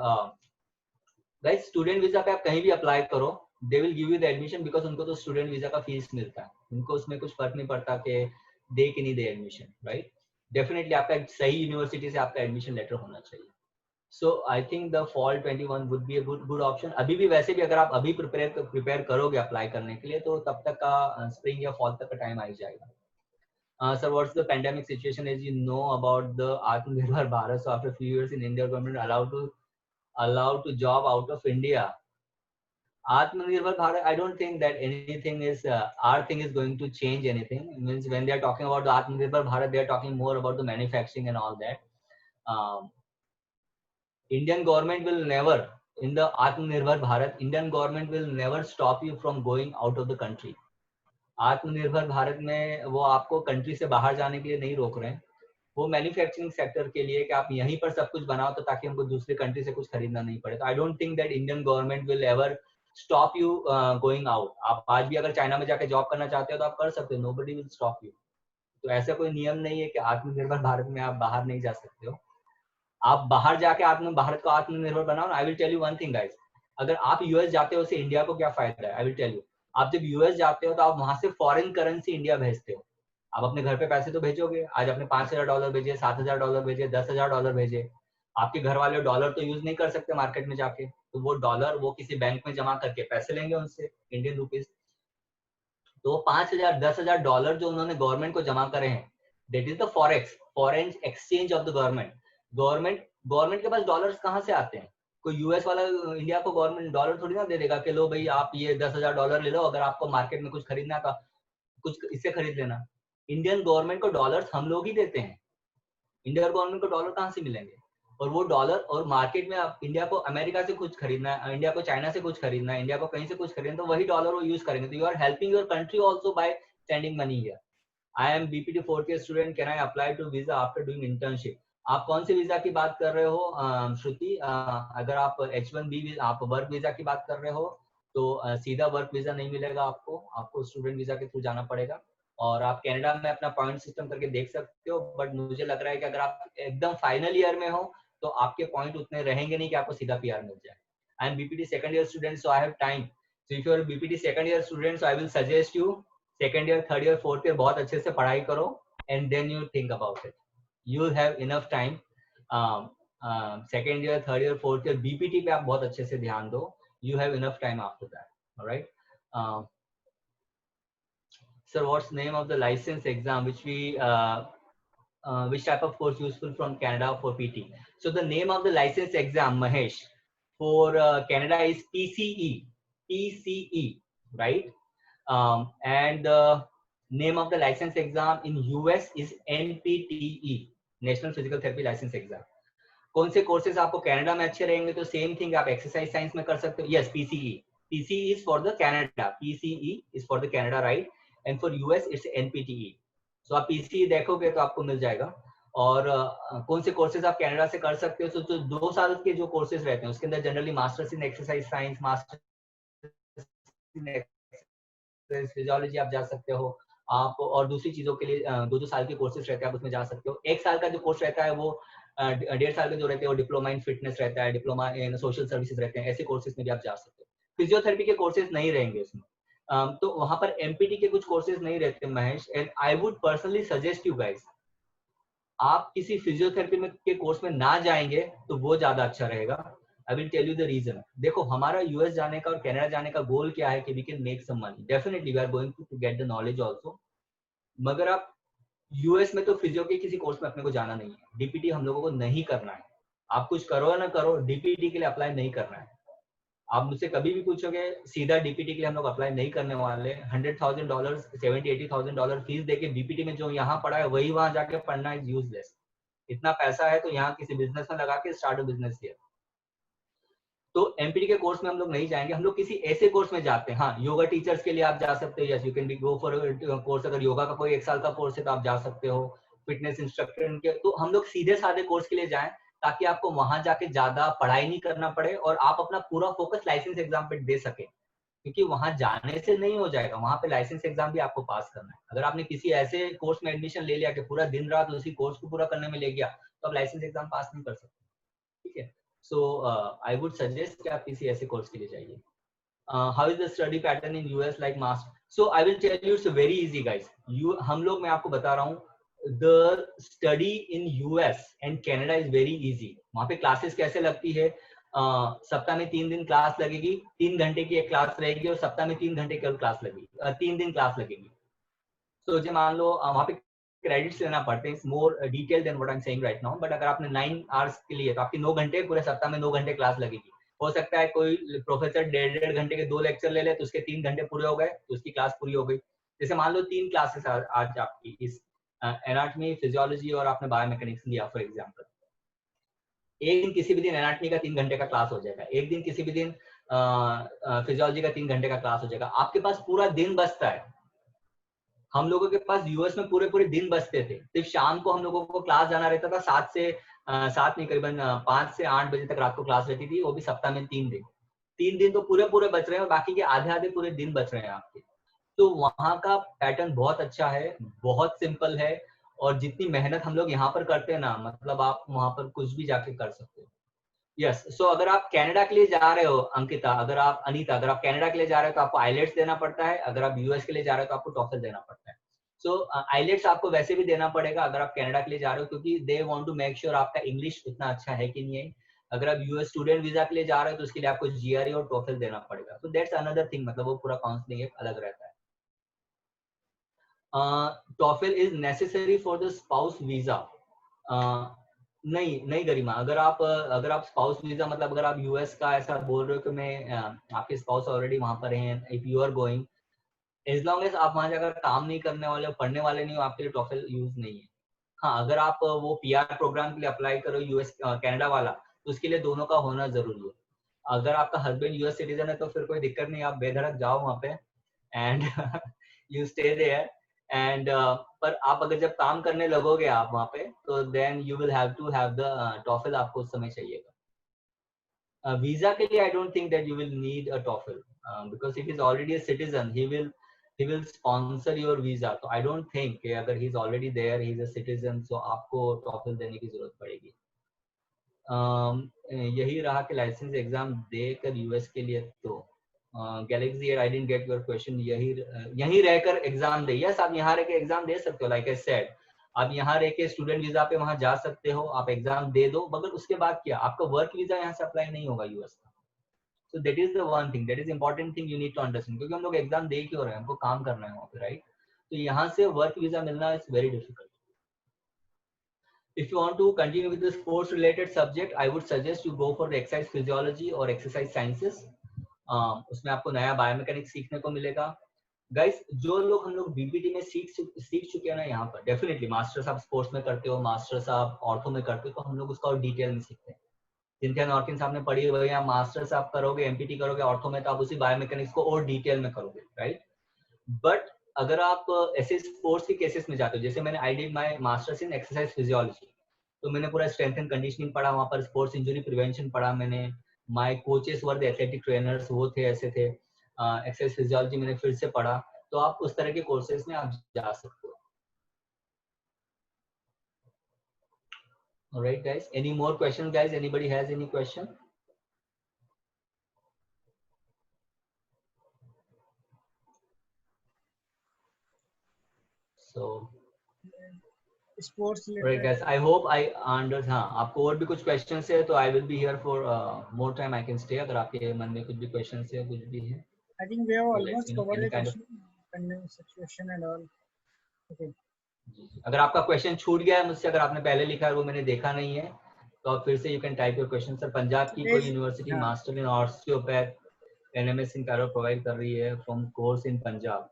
[SPEAKER 1] गाइस, स्टूडेंट वीजा पे आप कहीं भी अप्लाई करो, they will give you the admission, because उनको तो स्टूडेंट वीजा का फीस मिलता है. उनको उसमें कुछ फर्क नहीं पड़ता कि दे कि नहीं दे एडमिशन, राइट? डेफिनेटली आपका एक सही यूनिवर्सिटी से आपका एडमिशन लेटर होना चाहिए. So I think the fall 21 would be a good option. अभी भी, वैसे भी अगर आप अभी प्रिपेयर करोगे अप्लाई करने के लिए, तो तब तक का स्प्रिंग या फॉल तक का टाइम आ ही जाएगा. Sir, what's the pandemic situation as you know about the Atmanirbhar Bharat? So after a few years in India, government allowed to job out of India. Atmanirbhar Bharat, I don't think that anything is, our thing is going to change anything. It means when they are talking about the Atmanirbhar Bharat, they are talking more about the manufacturing and all that. Indian government will never in the Atmanirbhar Bharat, Indian government will never stop you from going out of the country. आत्मनिर्भर भारत में वो आपको country से बाहर जाने के लिए नहीं रोक रहे हैं, वो मैन्युफैक्चरिंग सेक्टर के लिए कि आप यहीं पर सब कुछ बनाओ तो ताकि हमको दूसरे कंट्री से कुछ खरीदना नहीं पड़े. तो आई don't think that Indian government will ever stop you going out. आप आज भी अगर चाइना में जाके जॉब करना चाहते हो तो आप कर सकते हो, नोबडी विल स्टॉप यू. तो ऐसा कोई नियम नहीं है कि आत्मनिर्भर भारत में आप बाहर नहीं जा सकते हो. आप बाहर जाके भारत को आत्मनिर्भर बनाओ. I will tell you one thing guys, अगर आप यूएस जाते हो उससे इंडिया को क्या फायदा है. आई विल टेल यू, आप जब यूएस जाते हो तो आप वहां से फॉरेन करेंसी इंडिया भेजते हो. आप अपने घर पे पैसे तो भेजोगे. आज आपने $5,000 भेजे, $7,000 भेजे, $10,000 भेजे. आपके घर वाले डॉलर तो यूज नहीं कर सकते मार्केट में जाके, तो वो डॉलर वो किसी बैंक में जमा करके पैसे लेंगे उनसे इंडियन रुपीज. तो $5,000 $10,000 जो उन्होंने गवर्नमेंट को जमा करे हैं, that is the forex, foreign exchange of the government. Government के पास डॉलर्स कहाँ से आते हैं? कोई यूएस वाला इंडिया को गवर्नमेंट डॉलर थोड़ी ना दे देगा कि लो भाई आप ये $10,000 ले लो, अगर आपको मार्केट में कुछ खरीदना है तो कुछ इससे खरीद लेना. इंडियन गवर्नमेंट को डॉलर्स हम लोग ही देते हैं. इंडियन गवर्नमेंट को डॉलर कहाँ से मिलेंगे? और वो डॉलर, और मार्केट में आप इंडिया को अमेरिका से कुछ खरीदना है, इंडिया को चाइना से कुछ खरीदना है, इंडिया को कहीं से कुछ खरीदना, तो वही डॉलर वो यूज करेंगे. तो you are helping your country also by sending money here. I am BPT 4th year student, can I apply to visa after doing internship? आप कौन से वीजा की बात कर रहे हो श्रुति? अगर आप H1B आप वर्क वीजा की बात कर रहे हो तो सीधा वर्क वीजा नहीं मिलेगा आपको, आपको स्टूडेंट वीजा के थ्रू जाना पड़ेगा. और आप कनाडा में अपना पॉइंट सिस्टम करके देख सकते हो, बट मुझे लग रहा है कि अगर आप एकदम फाइनल ईयर में हो तो आपके पॉइंट उतने रहेंगे नहीं कि आपको सीधा पीआर मिल जाए. I am BPT 2nd year student, so I have time. So if you are BPT 2nd year student, so I will suggest you 2nd year 3rd year 4th year बहुत अच्छे से पढ़ाई करो and then you think about it. You have enough time. 2nd year 3rd year 4th year BPT पे आप बहुत अच्छे से ध्यान दो. You have enough time after that. Alright. Sir, what's name of the license exam which type of course useful from Canada for PT? So the name of the license exam, Mahesh, for Canada is PCE, right? And the name of the license exam in US is NPTE, National Physical Therapy License Exam. कौन से courses आपको Canada में अच्छे रहेंगे? तो same thing आप exercise science में कर सकते हो. Yes, PCE is for the Canada. PCE is for the Canada, right? And for US it's NPTE. So आप PCE देखोगे तो आपको मिल जाएगा. और कौन से कोर्सेज आप कनाडा से कर सकते हो? तो 2 साल के जो कोर्सेज रहते हैं उसके अंदर generally masters in exercise science, masters in physiology आप जा सकते हो आप, और दूसरी चीजों के लिए 2 साल के कोर्सेज रहते हैं, आप उसमें जा सकते हो. 1 साल का जो कोर्स रहता है वो 1.5 साल के जो रहते हैं वो डिप्लोमा इन फिटनेस रहता है, डिप्लोमा इन सोशल सर्विसेज रहते हैं. ऐसे कोर्सेज में भी आप जा सकते हो. फिजियोथेरेपी के कोर्सेज नहीं रहेंगे उसमें. तो वहां पर एमपीटी के कुछ कोर्सेज नहीं रहते Mahesh. And I would personally suggest you guys, आप किसी फिजियोथेरेपी में के कोर्स में ना जाएंगे तो वो ज्यादा अच्छा रहेगा. I will tell you the reason. देखो, हमारा यूएस जाने का और कनाडा जाने का गोल क्या है कि we can make some money. Definitely we are going to get the knowledge also. मगर आप यूएस में तो फिजियो के किसी कोर्स में अपने को जाना नहीं है. डीपीटी हम लोगों को नहीं करना है. आप कुछ करो या ना करो, डीपीटी के लिए अप्लाई नहीं करना है. आप मुझसे कभी भी पूछोगे, सीधा डीपीटी के लिए हम लोग अप्लाई नहीं करने वाले. $100,000 $70,000-80,000 फीस देके डीपीटी में जो यहाँ पढ़ा है वही वहां जाके पढ़ना इज यूजलेस. इतना पैसा है तो यहाँ किसी बिजनेस में लगा के स्टार्ट बिजनेस किया. तो एमपीटी के कोर्स में हम लोग नहीं जाएंगे. हम लोग किसी ऐसे कोर्स में जाते हैं. हाँ, योगा टीचर्स के लिए आप जा सकते हो. Yes, you can be go for course. अगर योगा का कोई 1 साल का कोर्स है तो आप जा सकते हो. फिटनेस इंस्ट्रक्टर के, तो हम लोग सीधे साधे कोर्स के लिए जाएं ताकि आपको वहां जाके ज्यादा पढ़ाई नहीं करना पड़े और आप अपना पूरा फोकस लाइसेंस एग्जाम पे दे सके. क्योंकि वहां जाने से नहीं हो जाएगा, वहां पे लाइसेंस एग्जाम भी आपको पास करना है. अगर आपने किसी ऐसे कोर्स में एडमिशन ले लिया कि पूरा दिन रात उसी कोर्स को पूरा करने में ले गया तो आप लाइसेंस एग्जाम पास नहीं कर सकते. ठीक है. सो आई वुड सजेस्ट कि आप किसी ऐसे कोर्स के लिए जाइए. How is the study pattern in US like master? So I will tell you, it's very easy guys. हम लोग, मैं आपको बता रहा हूँ, the study in US and Canada is very easy. वहाँ पे क्लासेस कैसे लगती है? सप्ताह में 3 दिन क्लास लगेगी, 3 घंटे की एक क्लास रहेगी और सप्ताह में 3 घंटे की क्लास लगेगी, 3 दिन क्लास लगेगी. तो जो मान लो वहाँ पे क्रेडिट्स लेना पड़ते हैं. More detail than what I am saying right now. But अगर आपने 9 आवर्स के लिए तो आपकी 9 घंटे पूरे सप्ताह में 9 घंटे क्लास लगेगी. हो सकता है कोई प्रोफेसर 1.5 घंटे के 2 लेक्चर ले ले तो उसके 3 घंटे पूरे हो गए तो उसकी क्लास पूरी हो गई. जैसे मान लो 3 क्लासेस आज आपकी इस एनाटॉमी, फिजियोलॉजी और आपने बायोमैकेनिक्स लिया फॉर एग्जांपल. एक दिन किसी भी दिन एनाटॉमी का 3 घंटे का क्लास हो जाएगा, एक दिन किसी भी दिन फिजियोलॉजी का 3 घंटे का क्लास हो जाएगा, आपके पास पूरा दिन बचता है। हम लोगों के पास यूएस में पूरे पूरे दिन बचते थे, सिर्फ शाम को हम लोगों को क्लास जाना रहता था, 7 नहीं करीबन 5 से 8 बजे तक रात को क्लास रहती थी, वो भी सप्ताह में 3 दिन। 3 दिन तो पूरे पूरे बच रहे हैं, बाकी के आधे आधे पूरे दिन बच रहे हैं आपके। तो वहाँ का पैटर्न बहुत अच्छा है, बहुत सिंपल है, और जितनी मेहनत हम लोग यहाँ पर करते हैं ना, मतलब आप वहाँ पर कुछ भी जाके कर सकते हो। यस, सो अगर आप कनाडा के लिए जा रहे हो अंकिता, अनीता, अगर आप कनाडा के लिए जा रहे हो तो आपको आईलेट्स देना पड़ता है, अगर आप यूएस के लिए जा रहे हो तो आपको टॉफल देना पड़ता है। सो आईलेट्स आपको वैसे भी देना पड़ेगा अगर आप कनाडा के लिए जा रहे हो, क्योंकि they want to make sure आपका इंग्लिश उतना अच्छा है कि नहीं है। अगर आप यूएस स्टूडेंट वीजा के लिए जा रहे हो तो उसके लिए आपको जीआरई और टॉफल देना पड़ेगा। तो दैट्स अनदर थिंग, मतलब वो पूरा काउंसलिंग एक अलग रहता है। TOEFL is necessary for the spouse visa. नहीं नहीं गरिमा, अगर आप स्पाउस वीजा, मतलब अगर आप यूएस का ऐसा बोल रहे हो कि मैं आपके स्पाउस ऑलरेडी वहां पर हैं, if you are going, as long as आप वहां जाकर काम नहीं करने वाले हो, पढ़ने वाले नहीं हो, आपके लिए टॉफल यूज नहीं है। हाँ, अगर आप वो पीआर प्रोग्राम के लिए अप्लाई करो यूएस कनाडा वाला, तो उसके लिए दोनों का होना जरूरी है। अगर आपका हस्बैंड यूएस सिटीजन है तो फिर कोई दिक्कत नहीं, आप बेधड़क जाओ वहां पे and you stay there and पर आप अगर जब काम करने लगोगे आप वहां पे, तो then you will have to have the TOEFL, आपको उस समय चाहिएगा। वीजा के लिए I don't think that you will need a TOEFL, because if is already a citizen he will sponsor your visa, तो I don't think कि अगर he is already there, he is a citizen, so आपको टॉफल देने की जरूरत पड़ेगी। यही रहा कि लाइसेंस एग्जाम देकर यूएस के लिए, तो Galaxy air, I didn't get your question. यही रहकर एग्जाम दे, यस आप यहाँ रह के एग्जाम दे सकते हो, लाइक आई सेड, आप यहाँ रह के स्टूडेंट वीजा पे वहां जा सकते हो, आप एग्जाम दे दो, मगर उसके बाद क्या, आपका वर्क वीजा यहाँ से अप्लाई नहीं होगा यूएस का। So that is the one thing, that is important thing you need to understand, क्योंकि हम लोग एग्जाम दे क्यों रहे हैं, हमको काम करना है वहाँ पे, राइट? तो यहाँ से वर्क वीजा मिलना is very difficult. If you want to continue with the sports related subject, I would suggest you go for the exercise physiology or exercise sciences. उसमें आपको नया बायोमैकेनिक्स सीखने को मिलेगा। गाइस, जो लोग हम लोग बीपीटी में सीख चुके हैं ना, यहाँ पर डेफिनेटली मास्टर्स आप स्पोर्ट्स में करते हो, मास्टर्स आप ऑर्थो में करते हो, तो हम लोग उसका और डिटेल में सीखते हैं। सिंथिया नॉर्किन साहब ने पढ़ी हुई है, मास्टर्स आप करोगे, एमपीटी करोगे ऑर्थो में, तो आप उसी बायोमैकेनिक्स को और डिटेल में करोगे, राइट? बट अगर आप ऐसे स्पोर्ट्स के केसेस में जाते हो, जैसे मैंने I did my masters in exercise physiology, तो मैंने पूरा स्ट्रेंथ एंड कंडीशनिंग पढ़ा, वहाँ पर स्पोर्ट्स इंजरी प्रिवेंशन पढ़ा मैंने, my coaches were the athletic trainers, वो थे ऐसे थे, एक्सरसाइज फिजियोलॉजी मैंने फिर से पढ़ा, तो आप उस तरह के कोर्सेज में आप जा सकते हो। Alright guys, any more questions guys? Anybody has any question? So
[SPEAKER 2] sports
[SPEAKER 1] right guys, I hope I understand। हाँ, आपको और भी कुछ questions है तो I will be here for more time, I can stay, अगर आपके मन में कुछ भी questions है, कुछ भी है,
[SPEAKER 2] I think we have
[SPEAKER 1] तो let
[SPEAKER 2] almost
[SPEAKER 1] me know
[SPEAKER 2] covered
[SPEAKER 1] any
[SPEAKER 2] the
[SPEAKER 1] kind of।
[SPEAKER 2] question, pandemic situation and all. Okay.
[SPEAKER 1] अगर आपका question छूट गया है मुझसे, अगर आपने पहले लिखा है वो मैंने देखा नहीं है, तो आप फिर से you can type your question। Sir, Punjab की कोई university master in osteopath NMS in Cairo provide कर रही है from course in Punjab।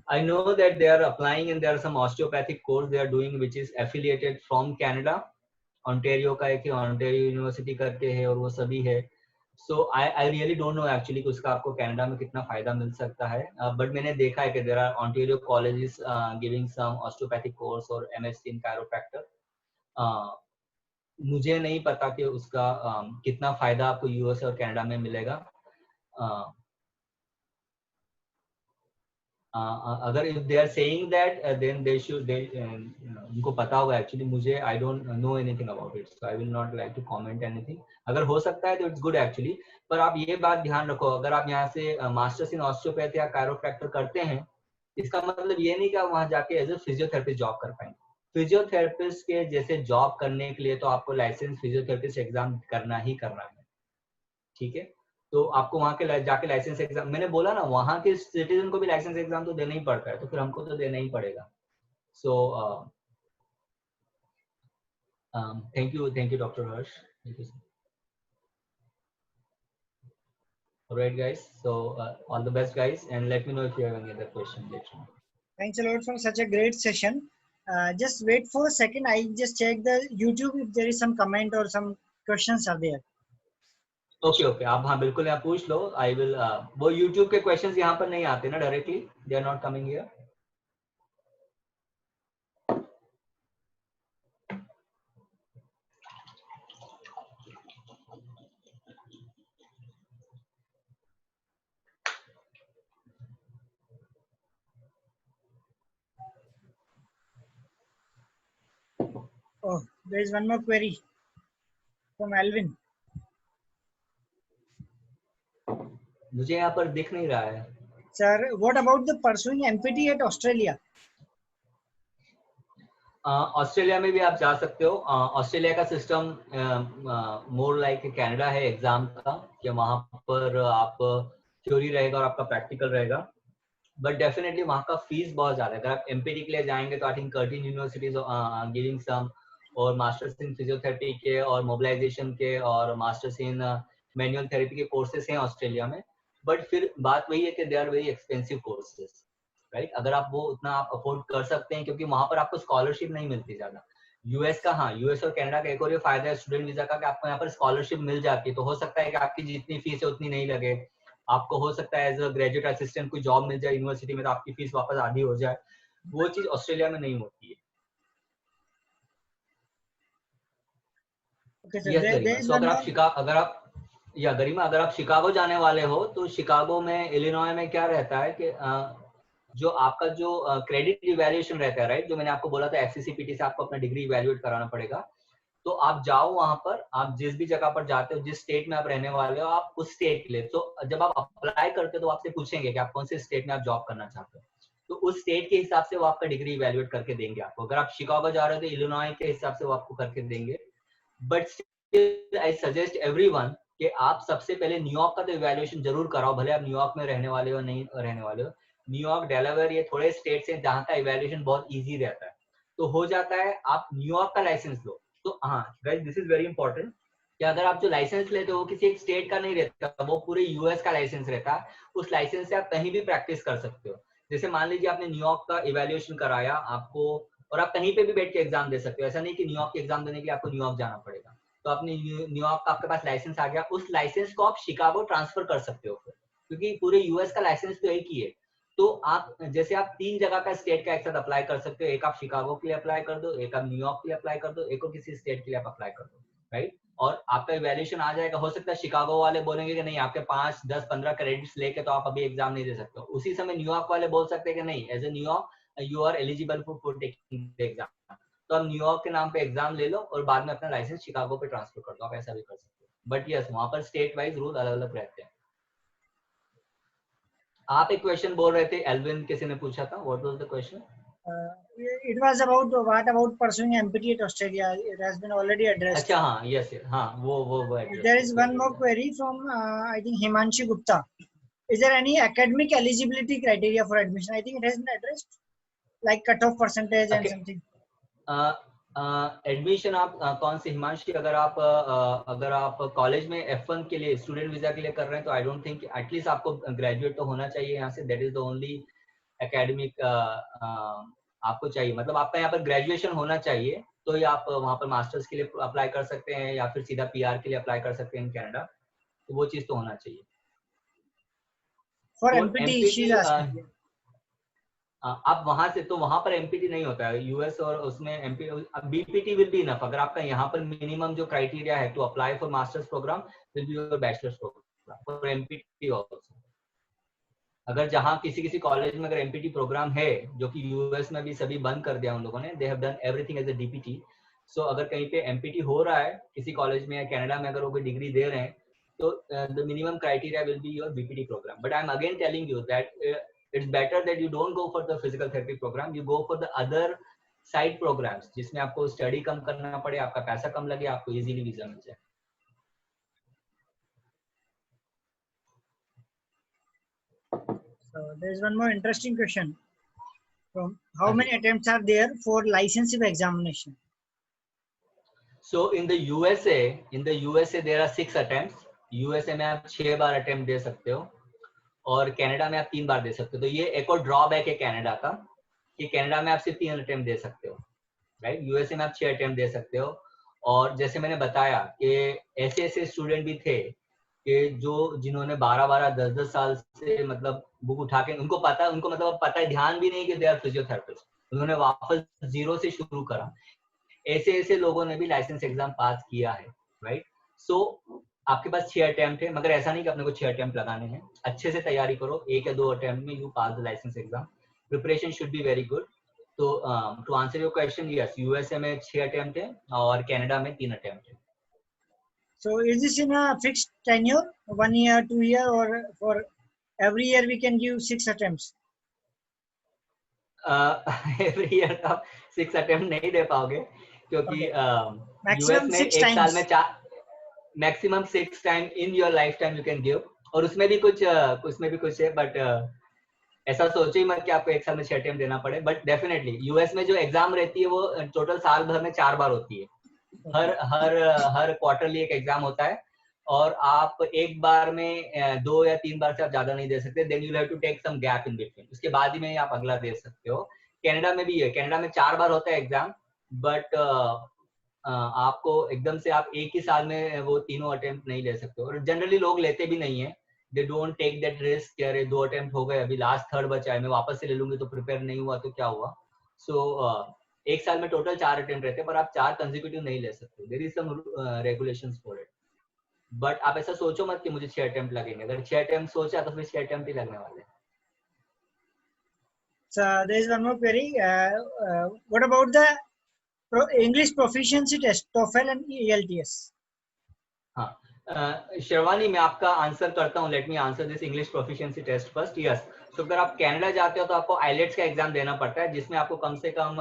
[SPEAKER 1] I know that they are applying and there are some osteopathic course they are doing which is affiliated from Canada, Ontario का एक Ontario university करके है, और वो सभी है। So I really don't know actually कि उसका आपको कनाडा में कितना फायदा मिल सकता है, but मैंने देखा है कि there are Ontario colleges giving some osteopathic course और MSc in chiropractor। मुझे नहीं पता कि उसका कितना फायदा आपको यूएस और कनाडा में मिलेगा। अगर if they are saying that then they should उनको पता होगा एक्चुअली, मुझे I don't know anything about it, so I will not like to comment anything। अगर हो सकता है तो इट्स गुड एक्चुअली, पर आप ये बात ध्यान रखो, अगर आप यहाँ से मास्टर्स इन ऑस्टियोपैथी या कायरोप्रैक्टर करते हैं, इसका मतलब ये नहीं कि आप वहाँ जाके एज ए फिजियोथेरेपिस्ट जॉब कर पाएंगे। फिजियोथेरेपिस्ट के जैसे जॉब करने के लिए तो आपको लाइसेंस फिजियोथेरेपिस्ट एग्जाम करना ही करना है, ठीक है? तो आपको वहाँ के जाके लाइसेंस एग्जाम, मैंने बोला ना, वहाँ के सिटीजन को भी लाइसेंस एग्जाम तो देना ही पड़ता है, तो फिर हमको तो देना ही पड़ेगा। So thank you doctor Harsh, thank you. Alright guys, so all the best guys, and let me know if you have any other question later on.
[SPEAKER 2] Thanks a lot for such a great session. Just wait for a second. I just check the YouTube if there is some comment or some questions are there.
[SPEAKER 1] Okay okay, आप हाँ बिल्कुल यहाँ पूछ लो. I will वो YouTube के questions यहाँ पर नहीं आते ना directly, they are not coming here.
[SPEAKER 2] Oh, there is one more query from Alvin.
[SPEAKER 1] मुझे यहाँ पर दिख नहीं रहा है.
[SPEAKER 2] Sir, what about the pursuing MPT at Australia?
[SPEAKER 1] Australia में भी आप जा सकते हो. ऑस्ट्रेलिया का सिस्टम मोर लाइक कनाडा है एग्जाम का, कि वहाँ पर आप थ्योरी रहेगा और आपका प्रैक्टिकल रहेगा. बट डेफिनेटली वहाँ का फीस बहुत ज्यादा है. अगर आप एमपीटी के लिए जाएंगे तो I think 13 universities giving some, और मास्टर्स इन फिजियोथेरेपी के और मोबिलाइजेशन के और मास्टर्स इन मैनुअल थेरेपी के कोर्सेज हैं ऑस्ट्रेलिया में. बट फिर बात वही है कि they are very expensive courses, right. अगर आप वो उतना आप अफोर्ड कर सकते हैं, क्योंकि वहां पर आपको स्कॉलरशिप नहीं मिलती ज्यादा. यूएस का, हाँ, यूएस और कनाडा का एक और ये फायदा है स्टूडेंट वीजा का कि आपको यहाँ पर स्कॉलरशिप मिल जाती है. तो हो सकता है कि आपकी जितनी फीस है उतनी नहीं लगे. आपको हो सकता है एज अ ग्रेजुएट असिस्टेंट कोई जॉब मिल जाए यूनिवर्सिटी में, तो आपकी फीस वापस आधी हो जाए. वो चीज ऑस्ट्रेलिया में नहीं होती है.
[SPEAKER 2] Okay, sir.
[SPEAKER 1] Yes
[SPEAKER 2] There
[SPEAKER 1] Garima.
[SPEAKER 2] is
[SPEAKER 1] so
[SPEAKER 2] one
[SPEAKER 1] अगर आप
[SPEAKER 2] more.
[SPEAKER 1] अगर आप या गरिमा अगर आप शिकागो जाने वाले हो, तो शिकागो में इलिनॉय में क्या रहता है कि जो आपका जो क्रेडिट इवैल्यूएशन रहता है, राइट, जो मैंने आपको बोला था एफसीसीपीटी से आपको अपना डिग्री इवैल्यूएट कराना पड़ेगा. तो आप जाओ वहां पर, आप जिस भी जगह पर जाते हो, जिस स्टेट में आप रहने वाले हो, आप उस स्टेट के लिए, तो जब आप अप्लाई करते हो तो आपसे पूछेंगे कि आप कौन से स्टेट में आप जॉब करना चाहते हो. तो उस स्टेट के हिसाब से वो आपका डिग्री इवैल्यूएट करके देंगे आपको. अगर आप शिकागो जा रहे हो तो इलिनॉय के हिसाब से वो आपको करके देंगे. बट आई सजेस्ट एवरीवन कि आप सबसे पहले न्यूयॉर्क का तो इवैल्यूएशन जरूर कराओ, भले आप न्यूयॉर्क में रहने वाले हो नहीं रहने वाले हो. न्यूयॉर्क, डेलावेयर, ये थोड़े स्टेट्स हैं जहाँ का इवैल्यूएशन बहुत इजी रहता है. तो हो जाता है आप न्यूयॉर्क का लाइसेंस लो. तो हाँ guys, this is very important कि अगर आप जो लाइसेंस लेते हो वो किसी एक स्टेट का नहीं रहता, वो पूरे यूएस का लाइसेंस रहता है. उस लाइसेंस से आप कहीं भी प्रैक्टिस कर सकते हो. जैसे मान लीजिए आपने न्यूयॉर्क का इवैल्यूएशन कराया आपको, और आप कहीं पे भी बैठ के एग्जाम दे सकते हो. ऐसा नहीं कि न्यूयॉर्क के एग्जाम देने के लिए आपको न्यूयॉर्क जाना पड़ेगा. तो अपने न्यूयॉर्क का आपके पास लाइसेंस आ गया, उस लाइसेंस को आप शिकागो ट्रांसफर कर सकते हो फिर, क्योंकि पूरे यूएस का लाइसेंस तो एक ही है. तो आप जैसे आप 3 जगह का स्टेट का एक साथ अप्लाई कर सकते हो. एक आप शिकागो के लिए अप्लाई कर दो, एक आप न्यूयॉर्क के लिए अप्लाई कर दो, एक और किसी स्टेट के लिए आप अप्लाई कर दो, राइट. और आपका इवैल्यूएशन आ जाएगा. हो सकता है शिकागो वाले बोलेंगे कि नहीं, आपके 5, 10, 15 क्रेडिट्स लेके तो आप अभी एग्जाम नहीं दे सकते हो. उसी समय न्यूयॉर्क वाले बोल सकते हैं कि नहीं, as a New York you are eligible for taking the exam. तो आप न्यूयॉर्क के नाम पे एग्जाम ले लो और बाद में अपना लाइसेंस शिकागो पे ट्रांसफर कर दो. आप ऐसा भी कर सकते हो. बट यस, वहां पर स्टेट वाइज रूल अलग अलग रहते हैं. आप एक क्वेश्चन बोल रहे थे, एल्विन किसी ने पूछा था. What was the question?
[SPEAKER 2] It was about what about pursuing MPT at Australia? It has been already addressed.
[SPEAKER 1] अच्छा, हाँ, यस, हाँ, वो
[SPEAKER 2] There
[SPEAKER 1] एड्रेस
[SPEAKER 2] is
[SPEAKER 1] कर
[SPEAKER 2] one
[SPEAKER 1] दिया
[SPEAKER 2] more
[SPEAKER 1] गया.
[SPEAKER 2] query from I think Himanshi Gupta. Is there any academic eligibility criteria for admission? I think it has been addressed, like cutoff percentage and something.
[SPEAKER 1] Admission आप कौन से, हिमांशी, अगर आप college में F1 के लिए स्टूडेंट वीजा के लिए कर रहे हैं, तो आई डोंट थिंक, एटलीस्ट आपको ग्रेजुएट तो होना चाहिए यहाँ से. That is the only academic आपको चाहिए. मतलब आपका यहाँ पर ग्रेजुएशन होना चाहिए, तो ही आप वहाँ पर मास्टर्स के लिए अप्लाई कर सकते हैं, या फिर सीधा पीआर के लिए अप्लाई कर सकते हैं इन कनाडा. तो वो चीज तो होना चाहिए.
[SPEAKER 2] For
[SPEAKER 1] तो
[SPEAKER 2] MPT, she's
[SPEAKER 1] एमपीटी
[SPEAKER 2] asking.
[SPEAKER 1] आप वहां से, तो वहां पर एमपीटी नहीं होता है यूएस, और उसमें MP BPT will be enough. अगर आपका यहाँ पर मिनिमम जो क्राइटेरिया है to apply for masters program will be your bachelors program for MPT also. अगर जहाँ किसी किसी कॉलेज में अगर एमपीटी प्रोग्राम है, जो कि यूएस में भी सभी बंद कर दिया उन लोगों ने, they have done everything as a DPT. So अगर कहीं पे एमपीटी हो रहा है किसी कॉलेज में या कनाडा में, अगर वो कोई डिग्री दे रहे हैं, तो the minimum criteria will be your BPT program. But I am again telling you that it's better that you don't go for the physical therapy program, you go for the other side programs जिसमें आपको study कम करना पड़े, आपका पैसा कम लगे, आपको easily visa मिल जाए.
[SPEAKER 2] So there is one more interesting question from how many attempts are there for licensing examination?
[SPEAKER 1] So in the USA there are 6 attempts. USA में आप 6 बार अटेम्प्ट दे सकते हो, और कनाडा में आप 3 बार दे सकते हो. तो ये एक और ड्रॉबैक है कनाडा का, कि कनाडा में आप सिर्फ 3 अटेम्प्ट दे सकते हो, राइट. यूएसए में आप 6 अटेम्प्ट दे सकते हो, और जैसे मैंने बताया कि ऐसे ऐसे स्टूडेंट भी थे कि जिन्होंने 12-12 10-10 साल से मतलब बुक उठा के उनको मतलब पता है, ध्यान भी नहीं कि दे आर फिजियोथेरेपिस्ट, उन्होंने वापस जीरो से शुरू करा। ऐसे ऐसे लोगों ने भी लाइसेंस एग्जाम पास किया है, राइट। सो आपके पास 6 अटेम्प्ट है, मगर ऐसा नहीं कि अपने को 6 अटेम्प्ट लगाने हैं। अच्छे से तैयारी करो, 1 या 2 अटेम्प्ट में you pass the licence exam. Preparation should be very good. तो to answer your question, yes, USA में 6 अटेम्प्ट है और कनाडा में 3 अटेम्प्ट है।
[SPEAKER 2] So is this in a fixed tenure, 1 year, 2 year, or for every year we can give 6 attempts?
[SPEAKER 1] Every year का 6 attempt नहीं दे पाओगे, क्योंकि
[SPEAKER 2] Okay.
[SPEAKER 1] यूएस
[SPEAKER 2] Maximum
[SPEAKER 1] में
[SPEAKER 2] 6
[SPEAKER 1] एक साल में
[SPEAKER 2] times.
[SPEAKER 1] Maximum 6 time in your life time you can give. और उसमें भी कुछ है, बट ऐसा सोचो ही मत कि आपको एक साल में 6 अटेम्प्ट देना पड़े। बट डेफिनेटली यूएस में जो एग्जाम रहती है वो टोटल साल भर में 4 बार होती है। हर
[SPEAKER 2] Okay.
[SPEAKER 1] हर हर क्वार्टरली एक एग्जाम होता है, और आप एक बार में 2 या 3 बार से आप ज्यादा नहीं दे सकते। Then you have to take some gap in between, उसके बाद ही में आप अगला दे सकते हो। कनाडा में भी है, कनाडा में 4 बार होता है एग्जाम, बट आपको एकदम से आप एक ही साल में वो तीनों अटेम्प्ट नहीं ले सकते, और जनरली लोग लेते भी नहीं है। They don't take that risk कि अरे 2 अटेम्प्ट हो गए, अभी लास्ट 3rd बचा है, मैं वापस से ले लूंगी तो प्रिपेयर नहीं हुआ तो क्या हुआ। सो एक साल में टोटल 4 अटेम्प्ट रहते हैं, पर आप 4 कंसेक्यूटिव नहीं ले सकते। There is some regulations for it. But आप ऐसा सोचो मत कि मुझे 6 अटेम्प्ट लगेंगे। अगर 6 अटेम्प्ट सोचा तो फिर 6 अटेम्प्ट ही लगने वाले हैं।
[SPEAKER 2] So there is one more query. What about the English proficiency test, TOEFL and ELTS?
[SPEAKER 1] हाँ, शेरवानी, मैं आपका आंसर करता हूँ। Let me answer this English proficiency test first. Yes, तो अगर आप कनाडा जाते हो तो आपको आइलेट्स का एग्जाम देना पड़ता है, जिसमें आपको कम से कम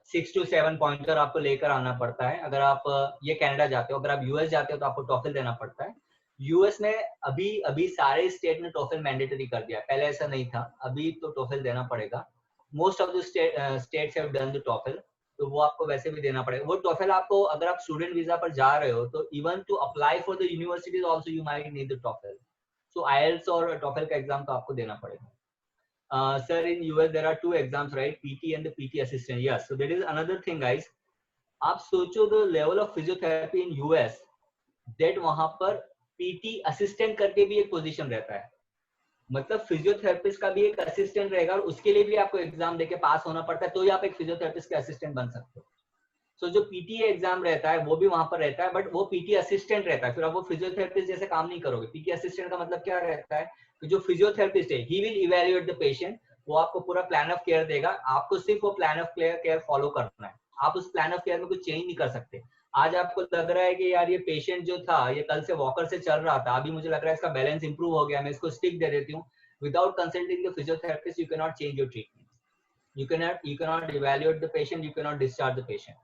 [SPEAKER 1] 6 to 7 पॉइंटर आपको लेकर आना पड़ता है। अगर आप ये कनाडा जाते हो, अगर आप यूएस जाते हो तो आपको टॉफल देना पड़ता है। यूएस में अभी अभी सारे स्टेट ने टॉफल मैंडेटरी कर दिया, पहले ऐसा नहीं था, अभी तो टॉफल देना पड़ेगा। Most of the states have done the TOEFL, तो वो आपको वैसे भी देना पड़ेगा। वो टॉफल आपको, अगर आप स्टूडेंट वीजा पर जा रहे हो तो even to apply for the universities also you might need the TOEFL. So IELTS और टॉफल का एग्जाम तो आपको देना पड़ेगा। Sir, in US there are 2 exams, right, PT and the PT assistant. Yes, so there is another thing guys. आप सोचो the level of physiotherapy in US, that वहां पर पीटी असिस्टेंट करके भी एक पोजीशन रहता है। मतलब फिजियोथेरेपिस्ट का भी एक असिस्टेंट रहेगा, और उसके लिए भी आपको एग्जाम देके पास होना पड़ता है, तो ही आप एक फिजियोथेरेपिस्ट के असिस्टेंट बन सकते हो। सो जो पीटी एग्जाम रहता है वो भी वहां पर रहता है, बट वो पीटी असिस्टेंट रहता है। फिर आप वो फिजियोथेरेपिस्ट जैसे काम नहीं करोगे। पीटी असिस्टेंट का मतलब क्या रहता है कि जो फिजियोथेरेपिस्ट है, he will evaluate the patient, वो आपको पूरा प्लान ऑफ केयर देगा, आपको सिर्फ वो प्लान ऑफ केयर फॉलो करना है। आप उस प्लान ऑफ केयर में कुछ चेंज नहीं कर सकते। आज आपको लग रहा है कि यार ये पेशेंट जो था ये कल से वॉकर से चल रहा था, अभी मुझे लग रहा है इसका बैलेंस इंप्रूव हो गया, मैं इसको स्टिक दे देती हूँ। Without consulting the physiotherapist you can not change your treatment, you cannot evaluate the patient, you cannot discharge the patient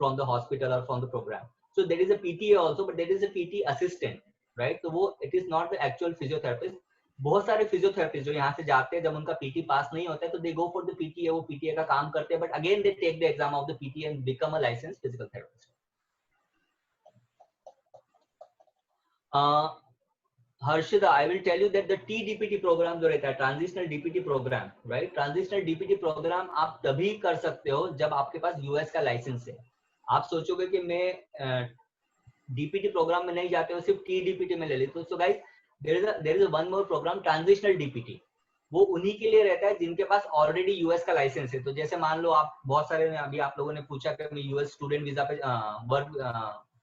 [SPEAKER 1] from the hospital or from the program. So there is a PTA also, but there is a PT assistant, right? So वो it is not the actual physiotherapist. बहुत सारे physiotherapist जो यहाँ से जाते हैं, जब उनका पीटी पास नहीं होता है तो they go for the PTA, वो पीटीए का काम करते हैं, but again they take the exam of the PTA and become a license physical therapist. Harshita, I will tell you that the TDPT program जो रहता है, transitional DPT program, right, transitional DPT program आप तभी कर सकते हो जब आपके पास यूएस का लाइसेंस है। आप सोचोगे कि मैं डीपीटी प्रोग्राम में नहीं जाते हो, सिर्फ टीडीपीटी में ले लेते हो। So guys, there is one more program, transitional DPT. वो उन्हीं के लिए रहता है जिनके पास ऑलरेडी यूएस का लाइसेंस है। तो जैसे मान लो आप, बहुत सारे अभी आप लोगों ने पूछा कि मैं यूएस स्टूडेंट वीजा पे, वर्क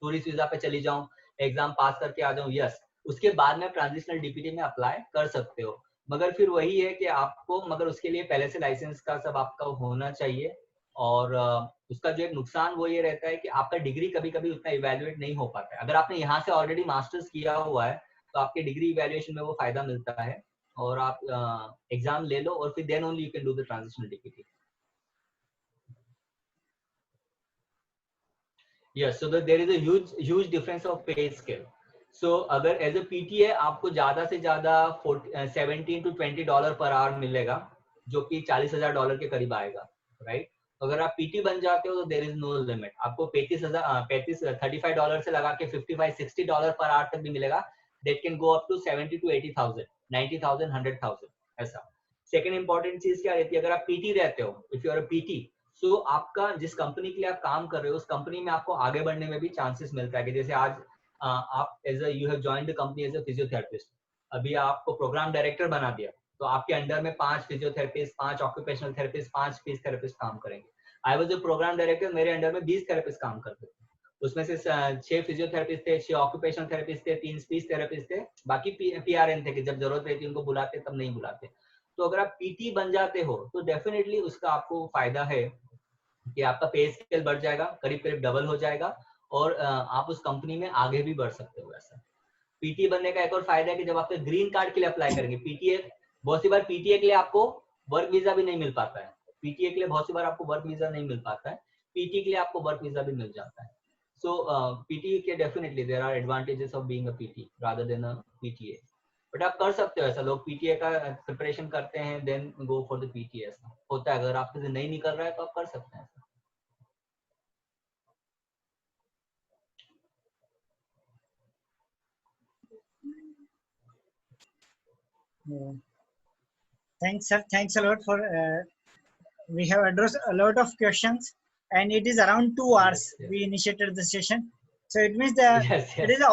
[SPEAKER 1] टूरिस्ट वीजा पे चली जाऊं, एग्जाम पास करके आ जाऊं, यस, उसके बाद में ट्रांजिशनल डीपीटी में अप्लाई कर सकते हो। मगर फिर वही है कि आपको, मगर उसके लिए पहले से लाइसेंस का सब आपका होना चाहिए। और उसका जो एक नुकसान वो ये रहता है कि आपका डिग्री कभी कभी उतना इवेल्युएट नहीं हो पाता है। अगर आपने यहाँ से ऑलरेडी मास्टर्स किया हुआ है तो आपके डिग्री इवेल्युएशन में वो फायदा मिलता है, और आप एग्जाम ले लो और फिर then only you can do the transitional DPT. Yes, so there is a huge difference of pay scale. So अगर एज अ पीटीए आपको ज्यादा से ज्यादा $17 to $20 पर आवर मिलेगा, जो कि $40,000 के करीब आएगा, राइट। अगर आप पीटी बन जाते हो तो देयर इज नो लिमिट, आपको $35 से लगा के $55-60 पर आवर तक भी मिलेगा। That can go up to 70 to 80,000, 90,000, 100,000 ऐसा। सेकंड इंपॉर्टेंट चीज क्या रहती है, अगर आप पीटी रहते हो, if you are a PT, so आपका जिस कंपनी के लिए आप काम कर रहे हो उस कंपनी में आपको आगे बढ़ने में भी चांसेस मिलता है कि जैसे आज आप as a you have joined the company as a physiotherapist, अभी आपको प्रोग्राम डायरेक्टर बना दिया तो आपके अंडर में 5 physiotherapist, 5 occupational therapist, 5 speech therapist काम करेंगे। I was a program director, मेरे अंडर में 20 थेरेपिस्ट काम करते थे, उसमें से 6 फिजियोथेरेपिस्ट थे, 6 ऑक्यूपेशनल थेरेपिस्ट थे, 3 स्पीच थेरेपिस्ट थे, बाकी पीआरएन थे कि जब जरूरत रहती उनको बुलाते तब नहीं बुलाते। तो अगर आप पीटी बन जाते हो तो डेफिनेटली उसका आपको फायदा है कि आपका पे स्केल बढ़ जाएगा, करीब करीब डबल हो जाएगा और आप उस कंपनी में आगे भी बढ़ सकते हो। ऐसा पीटी बनने का एक और फायदा है कि जब आप ग्रीन कार्ड के लिए अप्लाई करेंगे, पीटीए बहुत सी बार पीटीए के लिए आपको वर्क वीजा भी नहीं मिल पाता है, पीटीए के लिए बहुत सी बार आपको वर्क वीजा नहीं मिल पाता है, पीटी के लिए आपको वर्क वीजा भी मिल जाता है। सो पीटी के definitely there are advantages of being a PT rather than a PTA, but आप कर सकते हो ऐसा, लोग पीटीए का प्रिपरेशन करते हैं then go for the PTA, ऐसा होता है। अगर आपसे नहीं निकल रहा है तो आप कर सकते हैं ऐसा।
[SPEAKER 2] Yeah. Thanks, sir. Thanks a lot for. We have addressed a lot of questions, and it is around 2 hours.
[SPEAKER 1] Yes, yes.
[SPEAKER 2] We initiated the session, so it means that
[SPEAKER 1] Yes,
[SPEAKER 2] it
[SPEAKER 1] yes.
[SPEAKER 2] is the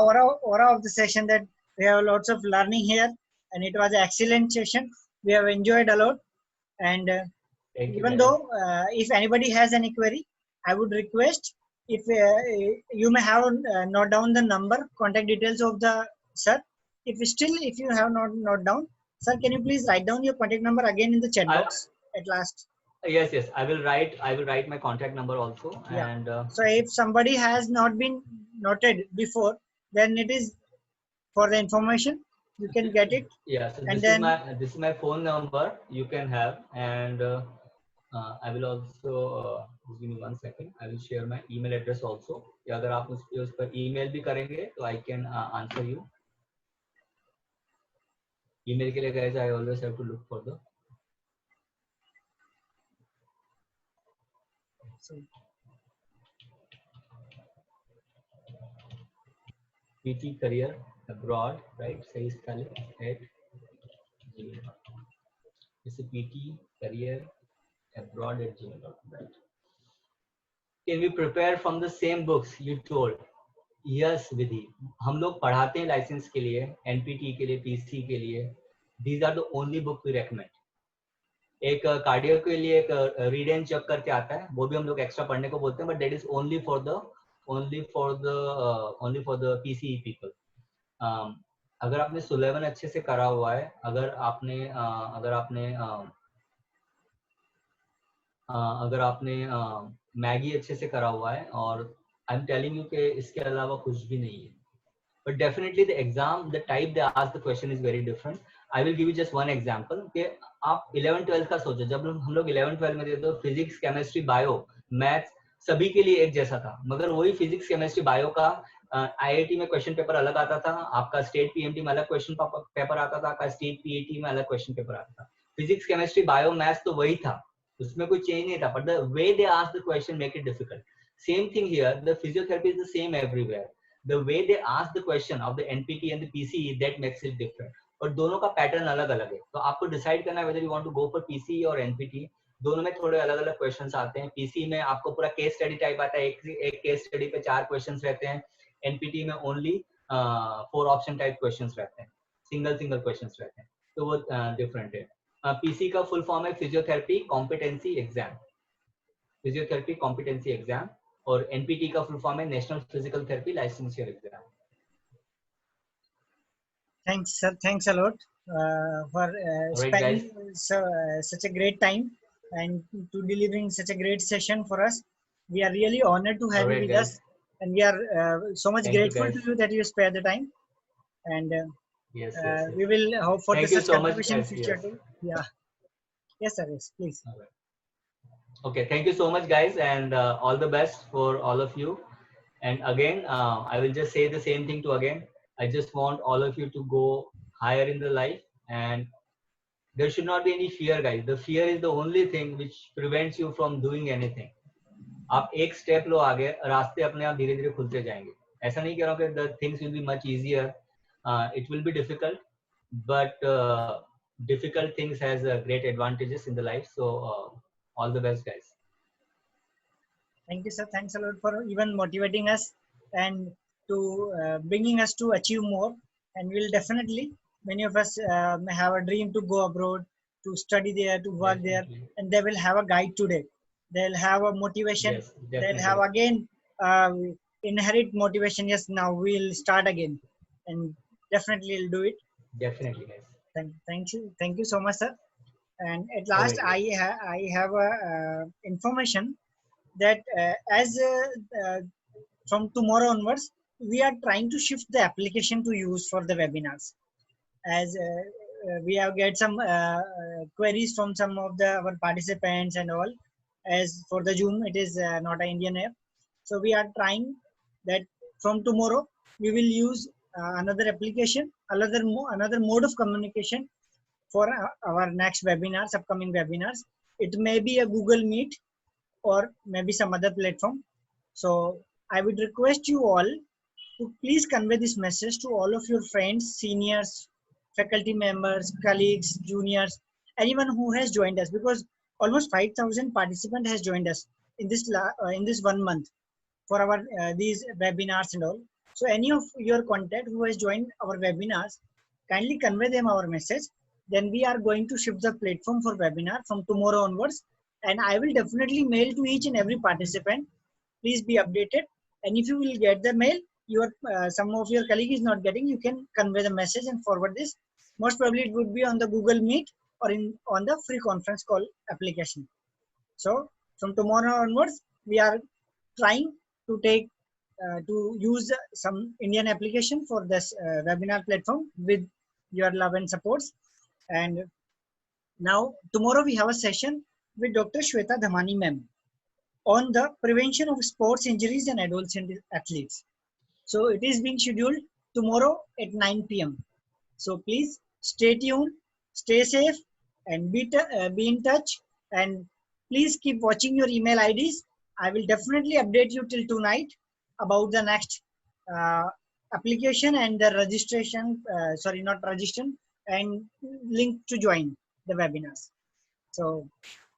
[SPEAKER 2] aura of the session that we have lots of learning here, and it was an excellent session. We have enjoyed a lot, and
[SPEAKER 1] Thank you
[SPEAKER 2] even
[SPEAKER 1] guys.
[SPEAKER 2] though if anybody has any query, I would request if you may have note down the number, contact details of the sir. If you have not note down, sir, can you please write down your contact number again in the chat
[SPEAKER 1] I,
[SPEAKER 2] box at last?
[SPEAKER 1] yes, yes, I will write my contact number also,
[SPEAKER 2] Yeah.
[SPEAKER 1] and
[SPEAKER 2] So if somebody has not been noted before, then it is for the information. You can get it,
[SPEAKER 1] yeah, so
[SPEAKER 2] and then
[SPEAKER 1] this is my phone number you can have, and I will also just give me 1 second, I will share my email address also, या अगर आप उस पर email भी करेंगे तो I can answer you. Email के लिए guys I always have to look for the
[SPEAKER 2] so,
[SPEAKER 1] PT career abroad, right? सही spelling at gmail. This is PT career abroad at gmail.com, right? Can we prepare from the same books you told? Yes, विधि हम लोग पढ़ाते हैं licence के लिए, NPT के लिए, PC के लिए, these are the only book we recommend. एक कार्डियो के लिए एक रीड एंड चेक करके आता है, वो भी हम लोग एक्स्ट्रा पढ़ने को बोलते हैं, but that is only for the PC people. अगर आपने सुलेवन अच्छे से करा हुआ है, अगर आपने मैगी अच्छे से करा हुआ है, और आई एम टेलिंग यू कि इसके अलावा कुछ भी नहीं है. But definitely the exam, the type they ask the question is very different. I will give you just one example कि आप 11-12 का सोचो, जब हम लोग 11-12 में थे तो फिजिक्स, केमिस्ट्री, बायो, मैथ्स सभी के लिए एक जैसा था, मगर वही फिजिक्स, केमिस्ट्री, बायो का आईआईटी में क्वेश्चन पेपर अलग आता था, आपका स्टेट पीएमटी में अलग क्वेश्चन पेपर आता था, आपका स्टेट पीईटी में अलग क्वेश्चन पेपर आता था. फिजिक्स, केमिस्ट्री, बायो, मैथ्स तो वही था, उसमें कोई चेंज नहीं था, but the way they ask the question make it difficult. Same thing here, the physiotherapy is the same everywhere. The way they ask the question of the NPT and the PCE, that makes it different. और दोनों का pattern अलग अलग है, तो आपको decide करना है whether you want to go for PCE और NPT. दोनों में थोड़े अलग अलग क्वेश्चंस आते हैं. PCE में आपको पूरा केस स्टडी टाइप आता है, एक केस स्टडी पे 4 क्वेश्चंस रहते हैं. NPT में ओनली 4 ऑप्शन टाइप क्वेश्चंस रहते हैं, सिंगल क्वेश्चंस रहते हैं, तो वो डिफरेंट है. PCE का फुल फॉर्म है physiotherapy competency exam, physiotherapy competency exam, और एनपीटी का फुल फॉर्म है national physical therapy licensure exam.
[SPEAKER 2] thanks, sir. Thanks a lot for
[SPEAKER 1] Alright guys,
[SPEAKER 2] spending such a great time and to delivering such a great session for us. We are really honored to have you
[SPEAKER 1] alright
[SPEAKER 2] with
[SPEAKER 1] guys,
[SPEAKER 2] us, and we are so much
[SPEAKER 1] thank you
[SPEAKER 2] grateful
[SPEAKER 1] guys.
[SPEAKER 2] to you that you spare the time. And
[SPEAKER 1] Yes,
[SPEAKER 2] we will hope for the
[SPEAKER 1] thank you
[SPEAKER 2] such
[SPEAKER 1] so much
[SPEAKER 2] contribution in
[SPEAKER 1] guys.
[SPEAKER 2] future
[SPEAKER 1] Yes.
[SPEAKER 2] too. Yeah. Yes, sir. Yes, please.
[SPEAKER 1] Alright. Okay, thank you so much guys, and all the best for all of you. And again, I will just say the same thing to again, I just want all of you to go higher in the life, and there should not be any fear guys. The fear is the only thing which prevents you from doing anything. आप एक step लो आगे, रास्ते अपने आप धीरे धीरे खुलते जाएंगे. ऐसा नहीं कह रहा हूँ कि the things will be much easier. It will be difficult, but difficult things has great advantages in the life. So all the best guys.
[SPEAKER 2] Thank you, sir. Thanks a lot for even motivating us and to bringing us to achieve more. And we'll definitely, many of us may have a dream to go abroad, to study there, to work there,
[SPEAKER 1] Definitely.
[SPEAKER 2] and they will have a guide today. They'll have a motivation.
[SPEAKER 1] Yes,
[SPEAKER 2] They'll have
[SPEAKER 1] definitely.
[SPEAKER 2] again uh, inherit motivation. Yes, now we'll start again, and definitely will do it.
[SPEAKER 1] Definitely, guys.
[SPEAKER 2] Thank you so much, sir. And at
[SPEAKER 1] All
[SPEAKER 2] last,
[SPEAKER 1] right, guys.
[SPEAKER 2] I have a information that from tomorrow onwards, we are trying to shift the application to use for the webinars. As we have get some queries from some of the our participants and all. As for the Zoom, it is not an Indian app, so we are trying that from tomorrow we will use another application, another mode of communication for our next webinars, upcoming webinars. It may be a Google Meet or maybe some other platform. So I would request you all to please convey this message to all of your friends, seniors, faculty members, colleagues, juniors, anyone who has joined us, because almost 5,000 participants has joined us in this 1 month for our these webinars and all. So any of your contact who has joined our webinars, kindly convey them our message. Then we are going to shift the platform for webinar from tomorrow onwards. And I will definitely mail to each and every participant. Please be updated. And if you will get the mail, your some of your colleague is not getting, you can convey the message and forward this. Most probably it would be on the Google Meet or in on the free conference call application. So from tomorrow onwards, we are trying to take to use some Indian application for this webinar platform with your love and supports. And now tomorrow we have a session with Dr. Shweta Dhamani ma'am on the prevention of sports injuries and adolescent athletes. So it is being scheduled tomorrow at 9 p.m. So please stay tuned, stay safe, and be in touch. And please keep watching your email IDs. I will definitely update you till tonight about the next uh, application and the registration. Sorry, not registration, and link to join the webinars. So,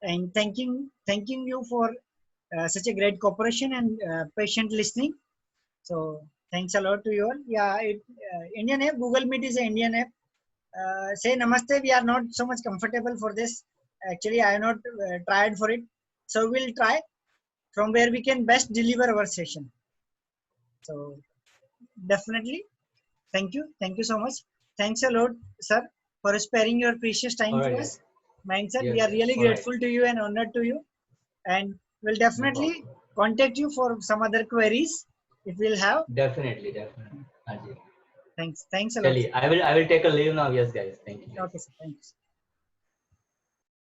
[SPEAKER 2] and thanking you for such a great cooperation and patient listening. So thanks a lot to you all. Yeah, Indian app, Google Meet is an Indian app. Say namaste. We are not so much comfortable for this. Actually, I have not tried for it. So we'll try from where we can best deliver our session. So definitely, thank you. Thank you so much. Thanks a lot, sir, for sparing your precious
[SPEAKER 1] All
[SPEAKER 2] time to
[SPEAKER 1] right,
[SPEAKER 2] us.
[SPEAKER 1] guys.
[SPEAKER 2] Mindset, we
[SPEAKER 1] Yes,
[SPEAKER 2] are
[SPEAKER 1] yes.
[SPEAKER 2] really
[SPEAKER 1] All right.
[SPEAKER 2] grateful to you and honored to you. And we'll
[SPEAKER 1] No
[SPEAKER 2] definitely
[SPEAKER 1] problem.
[SPEAKER 2] contact you for some other queries if we'll have.
[SPEAKER 1] Definitely, definitely. Ajay.
[SPEAKER 2] Thanks. Thanks a lot.
[SPEAKER 1] Chali, I will take a leave now. Yes, guys. Thank you, guys.
[SPEAKER 2] Okay, sir. Thanks.